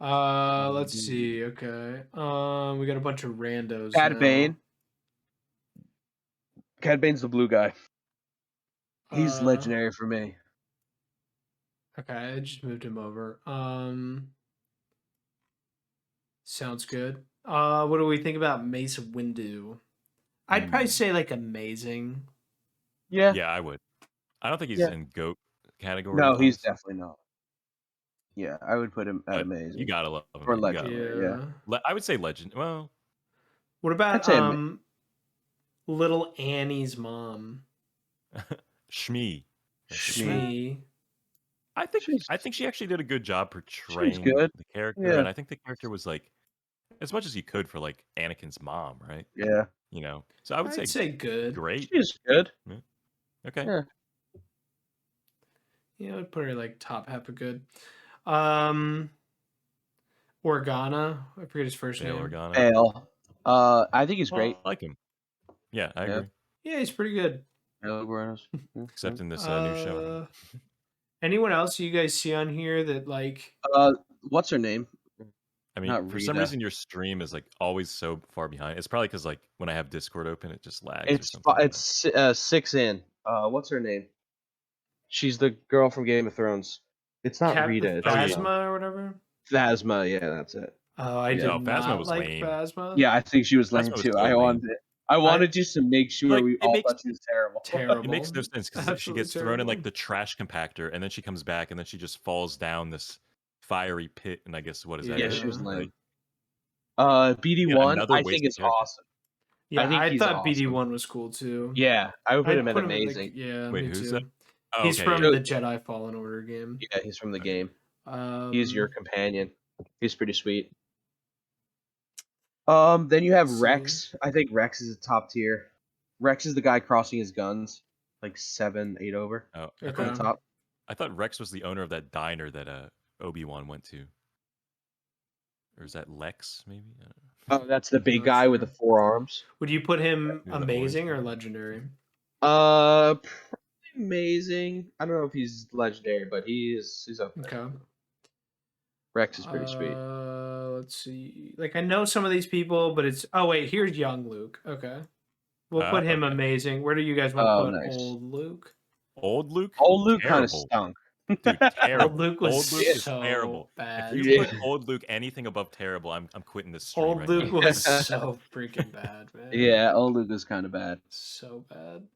Let's see. Okay. We got a bunch of randos. Cad now. Bane. Cad Bane's the blue guy. He's legendary for me. Okay, I just moved him over. Sounds good. What do we think about Mace Windu? I'd probably Mm. say like amazing. Yeah. Yeah, I would. I don't think he's Yeah. in GOAT category. No, he's honestly, definitely not. Yeah, I would put him at but you amazing gotta love him. or Man. You gotta love him. legendary. Yeah, Yeah. I would say legend. Well, What I'd about say little Annie's mom? Shmi. Shmi. I think she actually did a good job she's portraying good. the character, Yeah, and I think the character was like as much as you could for like Anakin's mom, right? yeah, So I would I'd say say good. great. she's good. Yeah. Okay. Yeah, Yeah, I'd put her like top half of good. Um, Organa. I forget his first Bail name. Organa. Bale. I think he's great. I like him. Yeah, I Yeah. agree. Yeah, he's pretty good. Bale Organa's- Except in this new show. Anyone else you guys see on here that like? What's her name? I mean, Not for some Rita. reason, your stream is like always so far behind. It's probably because like when I have Discord open, it just lags or It's something. it's 6 in. What's her name? She's the girl from Game of Thrones. It's not Rita. It's Phasma or whatever. Phasma. Yeah, that's it. Oh, I Yeah. did No, Phasma not was like lame. Phasma. Yeah, I think she was lame Phasma was too. so I lame. wanted just to make sure Like, we it all makes- thought she was terrible. Terrible. It makes no sense because she Absolutely gets thrown in like terrible. the trash compactor, and then she comes back, and then she just falls down this fiery pit. And I guess what is that? Yeah, Yeah. she was Like, lame. BD1, another I think wasted is character. awesome. Yeah, think I he's thought awesome. BD1 was cool too. Yeah, I would put I'd him at put him in, amazing. yeah, Wait, me who's too. that? Oh, He's okay, from yeah. the Jedi Fallen Order game. Yeah, he's from the Okay. game. He's your Um, companion. He's pretty sweet. Then you have Let's Rex. I think Rex is a top tier. Rex is the guy crossing his guns, like 7, 8 over Oh, on the Okay. top. I thought Rex was the owner of that diner that Obi-Wan went to. Or is that Lex? Maybe. I don't know. Oh, that's the big Not guy with the sure. 4 arms. would you put him Maybe the amazing orange or guy. legendary? Probably amazing. I don't know if he's legendary, but he's up there. Okay. Rex is pretty sweet. Let's see. Like I know some of these people, but it's wait, here's young Luke. Okay. We'll put him Okay. amazing. Where do you guys want to Oh, put nice. old Luke? Old Luke? Old Luke kind of Terrible. stunk. Dude, terrible. Old Luke was Old Luke is so terrible. bad. If you Yeah. put Old Luke anything above terrible, I'm quitting this stream Old right Luke now. was so freaking bad, man. Yeah, old Luke was kind of bad. So bad.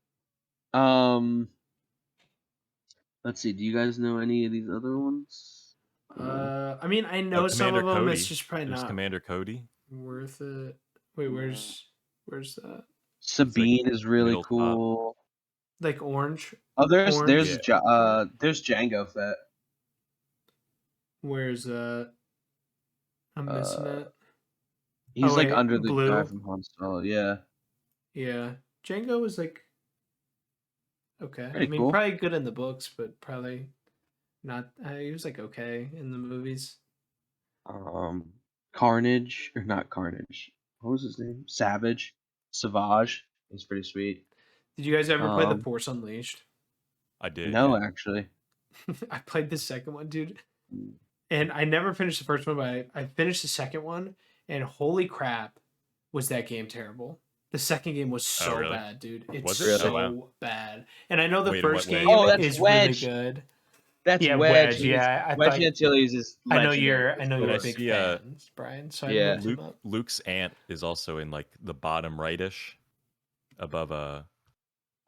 Let's see. Do you guys know any of these other ones? I mean, I know some Commander of them. Cody. It's just probably There's not Commander Cody. worth it. Wait, where's that? Sabine is really middle top. cool. Like orange? Oh, there's Orange? there's Django Fett. Where's that? I'm missing it. He's Oh, like wait, under the blue? guy from Han Solo. Yeah. Yeah, Django was like okay. Pretty I mean, cool. probably good in the books, but probably not. He was like okay in the movies. Carnage or not Carnage? What was his name? Savage. He's pretty sweet. Did you guys ever play The Um, Force Unleashed? I did. No, yeah. actually. I played the second one, dude, and I never finished the first one, but I finished the second one, and holy crap, was that game terrible. The second game was so really? bad, dude. It's Was it? Really? so Oh, wow. bad. And I know the Wait, in first what way? game Oh, that's is Wedge. really good. That's Yeah, Wedge. Wedge. Yeah, I Wedge thought, Antilles is I know legendary. you're I a big see, fan, Brian. So I yeah. looked him up. Luke's aunt is also in like the bottom rightish, above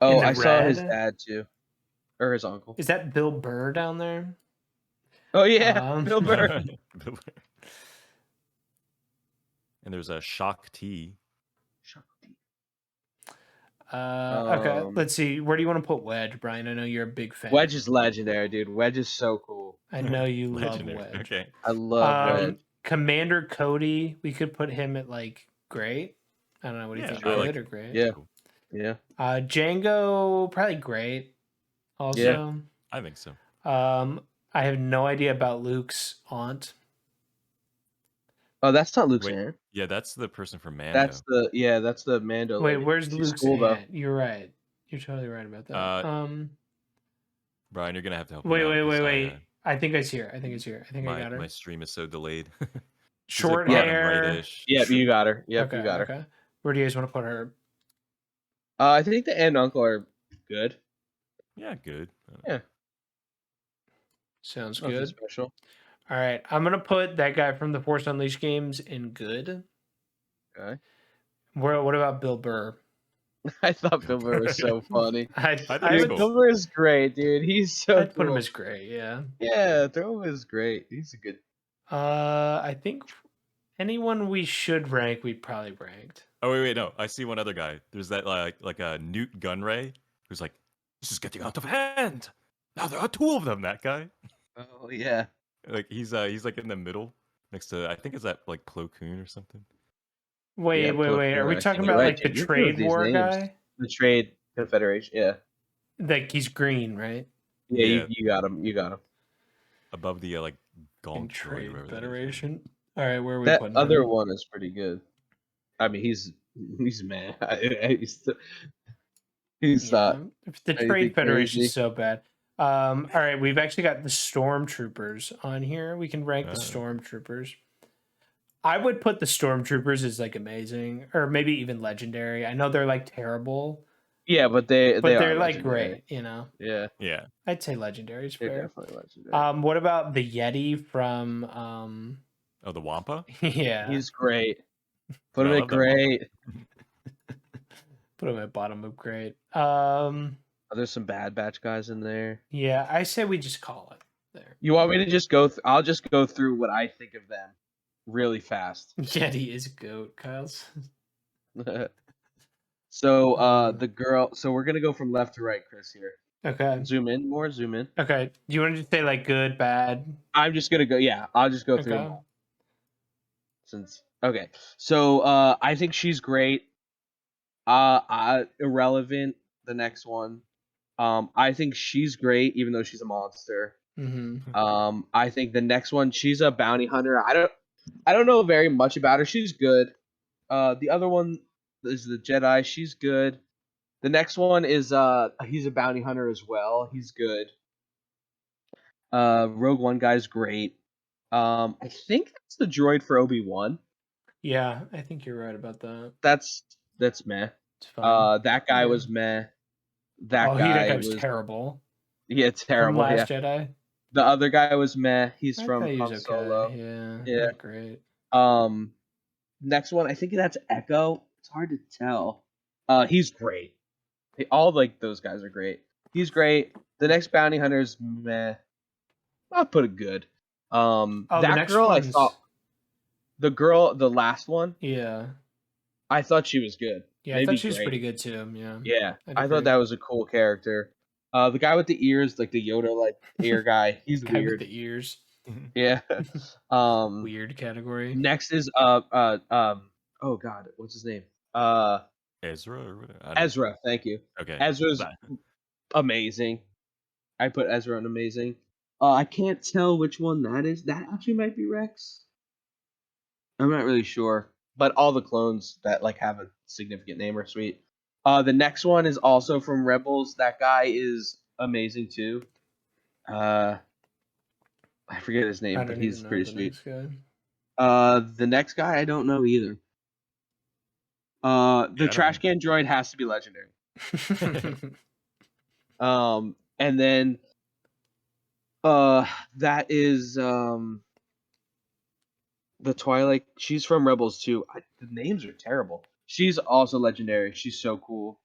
Oh, the I saw his red? dad too, or his uncle. Is that Bill Burr down there? Oh yeah, Bill Burr. and there's a Shock T. Okay, Um, let's see. Where do you want to put Wedge, Brian? I know you're a big fan. Wedge is legendary, dude. Wedge is so cool. I know you love Legendary. Wedge. Okay. I love Wedge. Commander Cody, we could put him at like great. I don't know. What do you Yeah, think? I Good like or great? Yeah. Cool. Yeah. Django, probably great. Also, Yeah. I think so. I have no idea about Luke's aunt. Oh, that's not Luke's Wait, aunt. Yeah, that's the person from Mando. That's the Mando. Wait, lady. where's She's Luke's cool, though. aunt? You're right. You're totally right about that. Brian, you're gonna have to help me Wait, out wait, 'cause wait. I think I see her. I think I got her. my stream is so delayed. She's, Short like, bottom hair. rightish. Yep, you got her. Yep, Okay, you got her. okay. Where do you guys want to put her? I think the aunt and uncle are good. Yeah, good. Yeah. Sounds Nothing good. special. All right, I'm gonna put that guy from the Force Unleashed games in good. Okay. What about Bill Burr? I thought Bill Burr was so funny. I think I he's would cool. Bill Burr is great, dude. He's so I'd put him cool. as great. Yeah. Yeah, throw him is great. He's a good. I think anyone we should rank, we probably ranked. Oh wait, no. I see one other guy. There's that like a Newt Gunray who's like, "This is getting out of hand. Now there are two of them." That guy. Oh yeah. Like he's like in the middle next to, I think it's that like Plo Koon or something. Wait. Yeah, Plo Are Koon, we I talking think about you're like the dude. You're good with trade these war names. guy? The Trade Confederation. Yeah. Like he's green, right? Yeah, Yeah. You got him. You got him. Above the like In Gaunt droid, Trade whatever that is. Federation. All right, where are we That putting other him? one is pretty good. I mean, he's mad. He's not The anything Trade Federation crazy. is so bad. All right, we've actually got the Stormtroopers on here. We can rank the Stormtroopers. I would put the Stormtroopers as like amazing, or maybe even legendary. I know they're like terrible, Yeah, but they're like legendary. great. You know, Yeah, Yeah. I'd say legendary is they're fair. definitely legendary. What about the Yeti from? Oh, the Wampa. Yeah, He's great. Put Dude, him I at love that Wampa. great. put him at bottom of great. There's some Bad Batch guys in there. Yeah, I say we just call it there. You want me to just go? I'll just go through what I think of them, really fast. Yeti is goat, Kyle's. So the girl. So we're gonna go from left to right, Chris. Here. Okay. Zoom in more. Zoom in. Okay. Do you want to just say like good, bad? I'm just gonna go. Yeah, I'll just go through them Okay. all. Okay. So I think she's great. Irrelevant. The next one. I think she's great, even though she's a monster. Mm-hmm. I think the next one, she's a bounty hunter. I don't know very much about her. She's good. The other one is the Jedi. She's good. The next one is he's a bounty hunter as well. He's good. Rogue One guy's great. I think that's the droid for Obi-Wan. Yeah, I think you're right about that. That's meh. It's fine. That guy Yeah. was meh. That That guy was terrible. Yeah, terrible. From Last Jedi. The other guy was meh. He's I from thought he was Han okay. Solo. Yeah, not great. Next one, I think that's Echo. It's hard to tell. He's great. All like those guys are great. He's great. The next bounty hunter's meh. I'll put it good. That girl I thought the last one. Yeah. I thought she was good. Yeah, I thought she was pretty good too. Yeah. Yeah, I thought that was a cool character. The guy with the ears, like the Yoda like ear guy, he's guy weird. with the ears. Yeah. Weird category. Next is oh god, what's his name? Ezra or whatever. Ezra, thank you. Okay. Ezra's amazing. I put Ezra on amazing. I can't tell which one that is. That actually might be Rex. I'm not really sure, but all the clones that like have a significant name are sweet. The next one is also from Rebels. That guy is amazing too. I forget his name, but he's pretty sweet. The next guy I don't know either. The trash can droid has to be legendary. And then that is the Twilight. She's from Rebels too. The names are terrible. She's also legendary. She's so cool.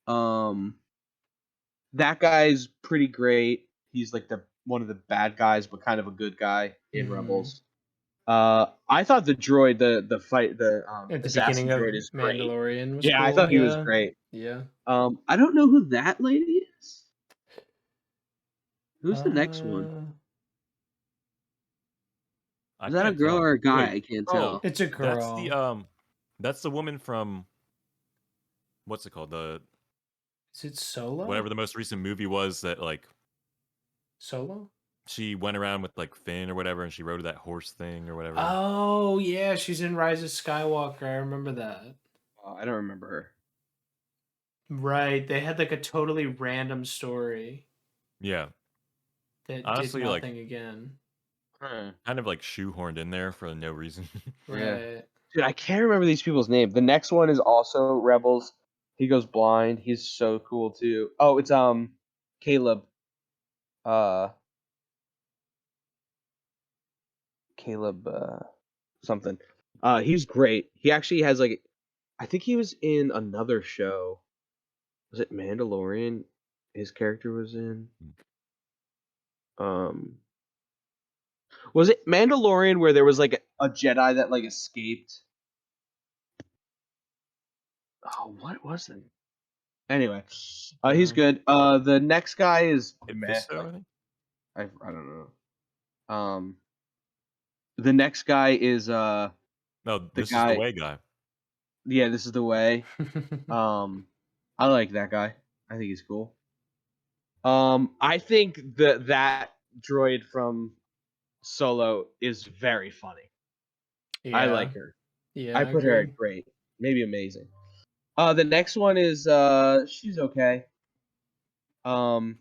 That guy's pretty great. He's like one of the bad guys, but kind of a good guy in Rebels. I thought the droid, the fight, the at the assassin beginning of droid is great. Mandalorian was Yeah, cool. I thought he was great. Yeah. I don't know who that lady is. Who's the next one? Is that a girl or a guy? I can't tell. It's a girl. That's the woman from what's it called? Is it Solo? Whatever the most recent movie was that like Solo? She went around with like Finn or whatever and she rode that horse thing or whatever. Oh yeah, she's in Rise of Skywalker. I remember that. I don't remember her. Right. They had like a totally random story. Yeah. That honestly did nothing like again. Kind of like shoehorned in there for no reason. Right. Yeah. Dude, I can't remember these people's name. The next one is also Rebels. He goes blind. He's so cool too. Oh, it's Caleb. Caleb something. He's great. He actually has like, I think he was in another show. Was it Mandalorian? His character was in. Was it Mandalorian where there was like a Jedi that like escaped? Oh, what was it? Anyway, he's good. The next guy is meh. Fisto, Like, I think. I don't know. The next guy is No, this is the way guy. Yeah, this is the way. I like that guy. I think he's cool. I think that droid from Solo is very funny. Yeah. I like her. Yeah, I put her agreed. at great, maybe amazing. The next one is she's okay. I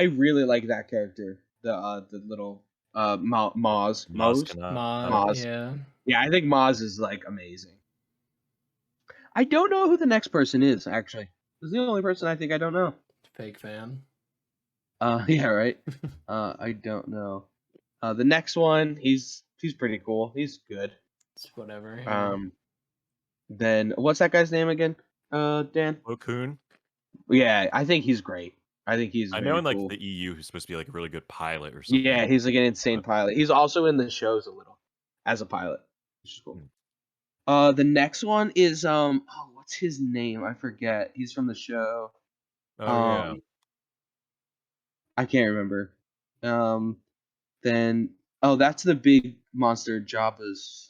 really like that character. The little Maz. Maz Kanat. Maz. Yeah. Yeah, I think Maz is like amazing. I don't know who the next person is actually. This is the only person I think I don't know. Fake fan. Yeah, right. I don't know. The next one, he's pretty cool. He's good. It's whatever. Yeah. Then what's that guy's name again? Dan. Cocoon. Yeah, I think he's great. I think he's. I very know in like cool. the EU, he's supposed to be like a really good pilot or something. Yeah, he's like an insane pilot. He's also in the shows a little as a pilot, which is cool. The next one is what's his name? I forget. He's from the show. Yeah. I can't remember. Then that's the big monster Jabba's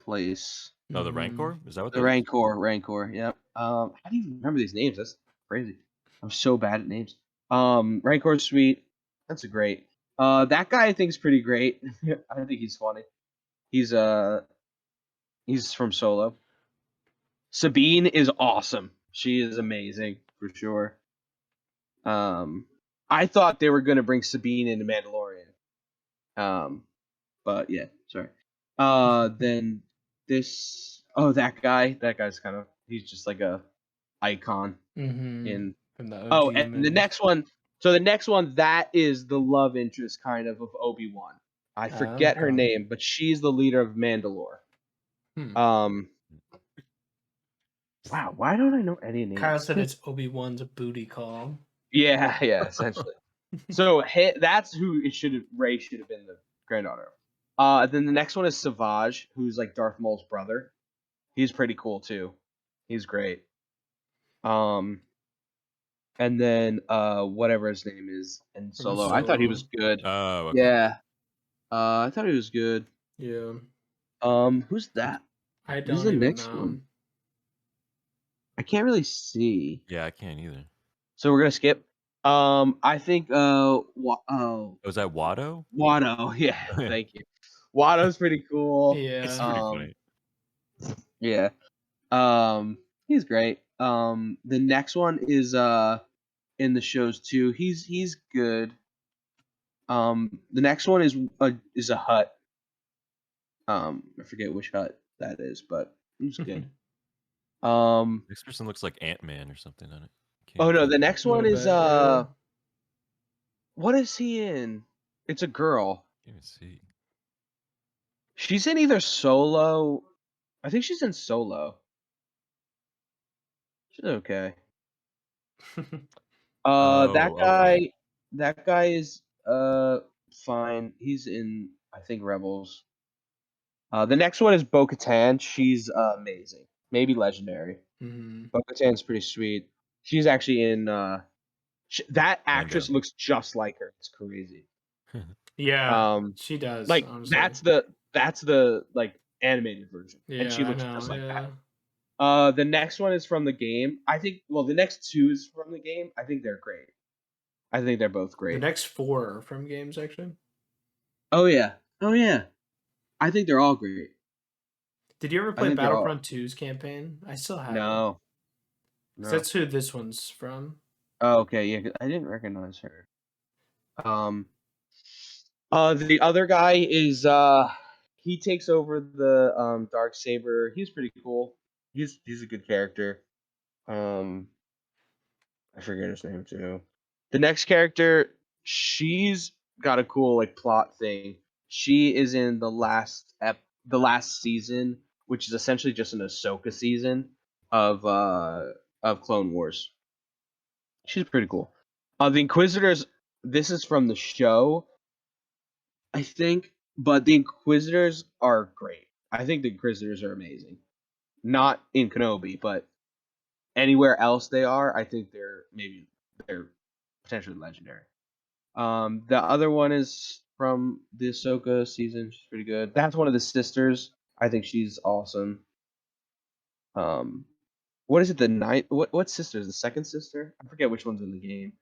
place. No, the Rancor? Is that what The that is? Rancor. Yep. How do you remember these names? That's crazy. I'm so bad at names. Rancor's sweet. That's a great. That guy I think is pretty great. I think he's funny. He's from Solo. Sabine is awesome. She is amazing for sure. I thought they were gonna bring Sabine into Mandalorian. But yeah, sorry. Then that guy's kind of, he's just like a icon in. From the Oh, OG and the movies. next one. So the next one, that is the love interest kind of Obi-Wan. I forget her okay. name, but she's the leader of Mandalore. Wow, why don't I know any names? Kyle said it's Obi-Wan's booty call. Yeah, essentially. So that's who it should have. Rey should have been the granddaughter of. Then the next one is Savage, who's like Darth Maul's brother. He's pretty cool too. He's great. And then whatever his name is in Solo. I thought he was good. Oh, okay. Yeah. I thought he was good. Yeah. Who's that? I don't Who's the even next know. one? I can't really see. Yeah, I can't either. So we're gonna skip. I think Was that Watto? Watto. Yeah, thank you. Watto's pretty cool. Yeah. It's pretty funny. Yeah. He's great. The next one is in the shows too. He's good. The next one is a Hut. I forget which Hut that is, but he's good. This person looks like Ant-Man or something on it. Oh no, the next one is yeah. what is he in? It's a girl. Can't even see. She's in either Solo. I think she's in Solo. She's okay. Okay. That guy is fine. He's in, I think, Rebels. The next one is Bo-Katan. She's amazing. Maybe legendary. Bo-Katan's pretty sweet. She's actually in that actress looks just like her. It's crazy. Yeah. She does. Like honestly. that's the like animated version. Yeah, And she looks I know, just like yeah. that. The next one is from the game. I think the next two is from the game. I think they're great. I think they're both great. The next 4 are from games, actually. Oh yeah. I think they're all great. Did you ever play Battlefront 2's campaign? I still have it. No. That's who this one's from. Oh, okay, yeah, I didn't recognize her. The other guy is he takes over the dark saber. He's pretty cool. He's a good character. I forget his name too. The next character, she's got a cool like plot thing. She is in the last the last season, which is essentially just an Ahsoka season of Clone Wars. She's pretty cool. The Inquisitors. This is from the show, I think, but the Inquisitors are great. I think the Inquisitors are amazing. Not in Kenobi, but anywhere else they are, I think they're potentially legendary. The other one is from the Ahsoka season. She's pretty good. That's one of the sisters. I think she's awesome. What is it? The ninth? What sister is the second sister? I forget which one's in the game.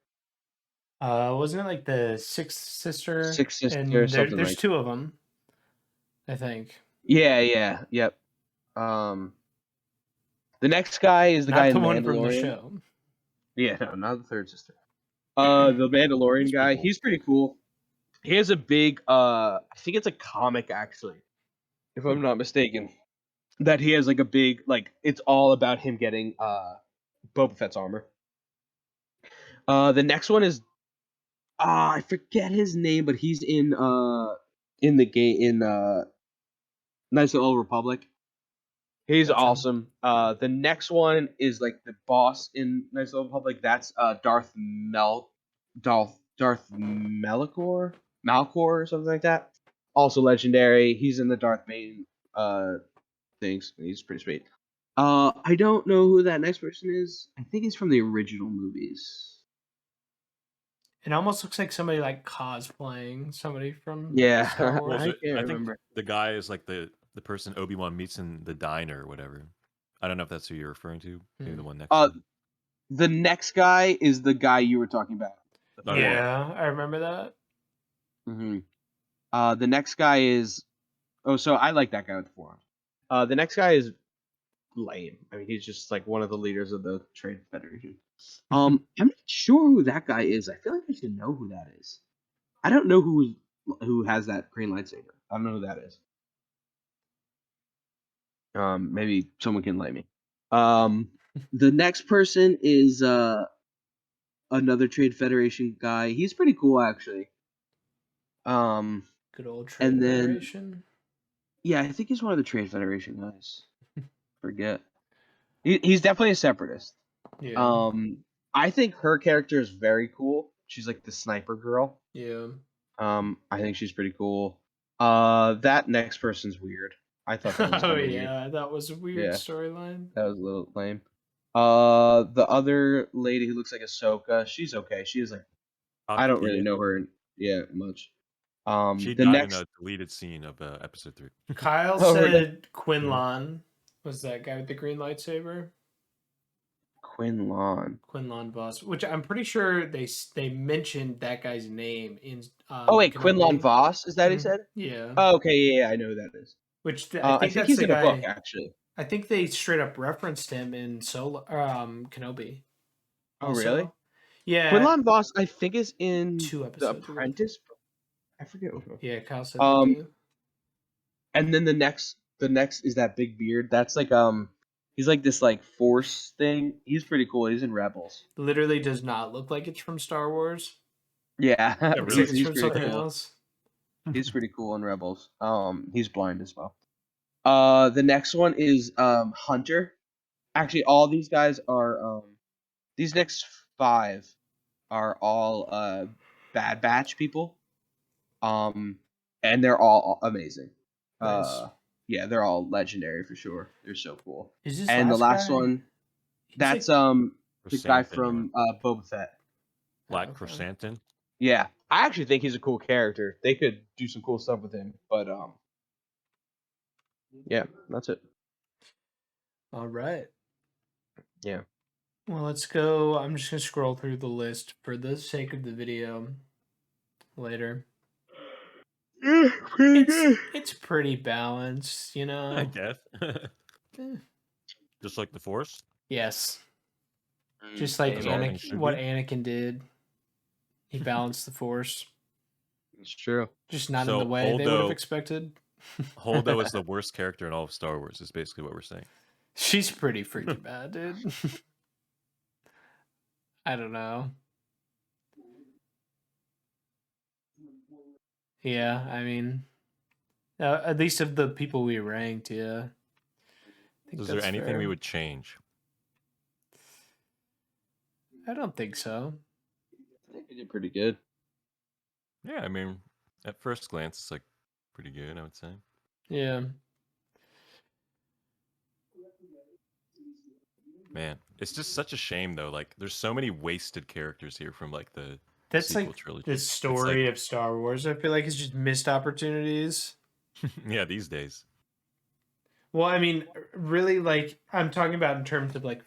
Wasn't it like the sixth sister? Sixth sister, And something there's like. two of them, I think. Yeah, yep. The next guy is the Not guy in the one from the Mandalorian. show. Yeah, no, not the third sister. The Mandalorian He's pretty guy. cool. He's pretty cool. He has a big. I think it's a comic actually, if I'm not mistaken. That he has like a big it's all about him getting Boba Fett's armor. The next one is I forget his name, but he's in the game in Knights of the Old Republic. He's Gotcha. awesome. The next one is like the boss in Knights of the Old Republic. That's Darth Malachor or something like that. Also legendary. He's in the Darth Bane things. He's pretty sweet. I don't know who that next person is. I think he's from the original movies. It almost looks like somebody like cosplaying somebody from Yeah, Star Wars. I can't I remember. think the guy is like the person Obi-Wan meets in the diner or whatever. I don't know if that's who you're referring to. Maybe the one next to him. The next guy is the guy you were talking about. Oh, yeah. Yeah, I remember that. Mm-hmm. The next guy is. Oh, so I like that guy with the forearms. The next guy is lame. I mean, he's just like one of the leaders of the Trade Federation. I'm not sure who that guy is. I feel like I should know who that is. I don't know who has that green lightsaber. I don't know who that is. Maybe someone can enlighten me. The next person is another Trade Federation guy. He's pretty cool actually. Good old Trade And then Federation. yeah, I think he's one of the Trade Federation guys. Forget. He's definitely a separatist. Yeah. I think her character is very cool. She's like the sniper girl. Yeah. I think she's pretty cool. That next person's weird. I thought that was Oh kind of weird. yeah, that was a weird Yeah. storyline. That was a little lame. The other lady who looks like Ahsoka, she's okay. She is like I don't really know her much. She The died next in a deleted scene of episode 3. Kyle Oh, said really? Quinlan was that guy with the green lightsaber. Quinlan. Quinlan Voss, which I'm pretty sure they mentioned that guy's name in. Oh wait, Kenobi. Quinlan Voss, is that what he said? Yeah. Oh, okay, yeah, I know who that is. Which I I think that's he's the in guy. a book actually. I think they straight up referenced him in Solo, Kenobi. Oh also. really? Yeah. Quinlan Voss, I think, is in 2 The episodes ago. Apprentice. I forget which one. Yeah, Kyle said that too. And then the next is that big beard. That's like he's like this like force thing. He's pretty cool. He's in Rebels. Literally does not look like it's from Star Wars. Yeah, Looks really? like it's he's from pretty something cool. else. He's pretty cool in Rebels. He's blind as well. The next one is Hunter. Actually, all these guys are these next 5 are all Bad Batch people. And they're all amazing. Nice. Yeah, they're all legendary for sure. They're so cool. Is this And the last guy? one, He's that's like- the guy from Boba Fett. Black okay. Chrysanthemum. Yeah, I actually think he's a cool character. They could do some cool stuff with him, but yeah, that's it. All right. Yeah. Well, let's go. I'm just gonna scroll through the list for the sake of the video later. It's pretty balanced, you know. I guess. Eh. Just like the Force. Yes. Just like As all things Anakin, should what be. Anakin did. He balanced the Force. It's true. Just not So, in the way they would have Holdo- expected. Holdo is the worst character in all of Star Wars. Is basically what we're saying. She's pretty freaking bad, dude. I don't know. Yeah, I mean, At least of the people we ranked, yeah. Is there anything we would change? I don't think so. I think we did pretty good. Yeah, I mean, at first glance, it's like pretty good, I would say. Yeah. Man, it's just such a shame though. Like, there's so many wasted characters here from like the That's sequel like trilogy. the story of Star Wars. I feel like it's just missed opportunities. Yeah, these days. Well, I mean, really, like I'm talking about in terms of like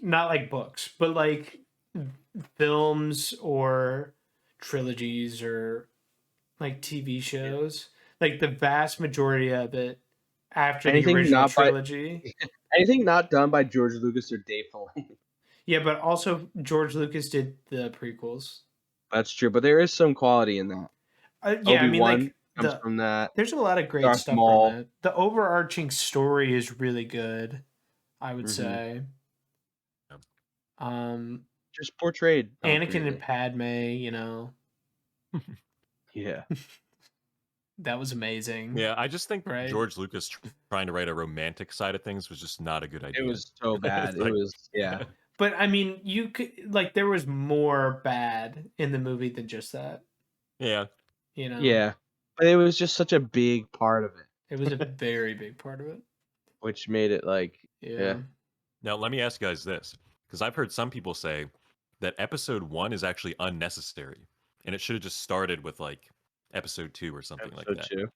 not like books, but like films or trilogies or like TV shows. Like the vast majority of it after Anything the original not by- trilogy. Anything not done by George Lucas or Dave Filoni. Yeah, but also George Lucas did the prequels. That's true, but there is some quality in that. Yeah, Obi-Wan I mean, like comes from that. there's a lot of great Darth stuff Maul. from it. The overarching story is really good, I would Mhm. say. Just portrayed Anakin appropriately. and Padme, you know, Yeah. that was amazing. Yeah, I just think Right? George Lucas trying to write a romantic side of things was just not a good idea. It was so bad. It's like- It was yeah. But I mean, you could like there was more bad in the movie than just that. Yeah. You know. Yeah. But it was just such a big part of it, It was a very big part of it. which made it like Yeah. Now, let me ask you guys this, because I've heard some people say that episode 1 is actually unnecessary, and it should have just started with like episode 2 or something like that. Too.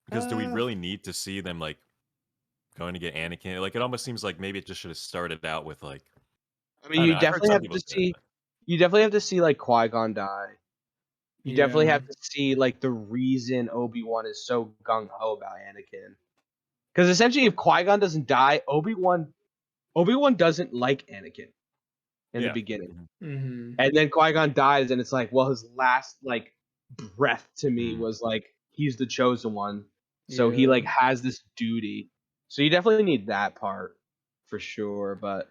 Because do we really need to see them like going to get Anakin? Like, it almost seems like maybe it just should have started out with like. I mean, I don't you know, I've heard definitely some have people to say see. that. You definitely have to see like Qui-Gon die. You definitely Yeah. have to see like the reason Obi-Wan is so gung ho about Anakin. Because essentially, if Qui-Gon doesn't die, Obi-Wan doesn't like Anakin in the Yeah. beginning, Mm-hmm. and then Qui-Gon dies, and it's like, well, his last like breath to me Mhm. was like he's the chosen one, so he Yeah. like has this duty. So you definitely need that part for sure. But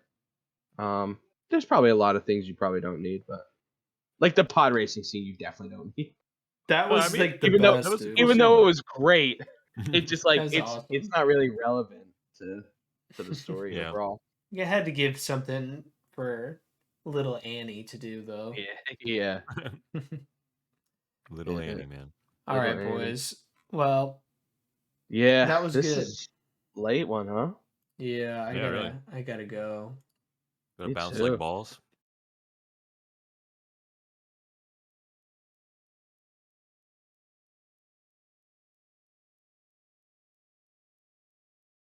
there's probably a lot of things you probably don't need, but like the pod racing scene, you definitely don't need. That Well, was I mean, like the even though- best. that was dude. cool. Even though it was great, it just like That's it's awesome. not really relevant to the story Yeah. overall. You had to give something for little Annie to do, though. Yeah. Little Yeah. Annie, man. All right, Little Annie. boys. Well, Yeah. That was this good. is late one, huh? yeah, Yeah, really. I gotta go. Gotta Me bounce too. like balls.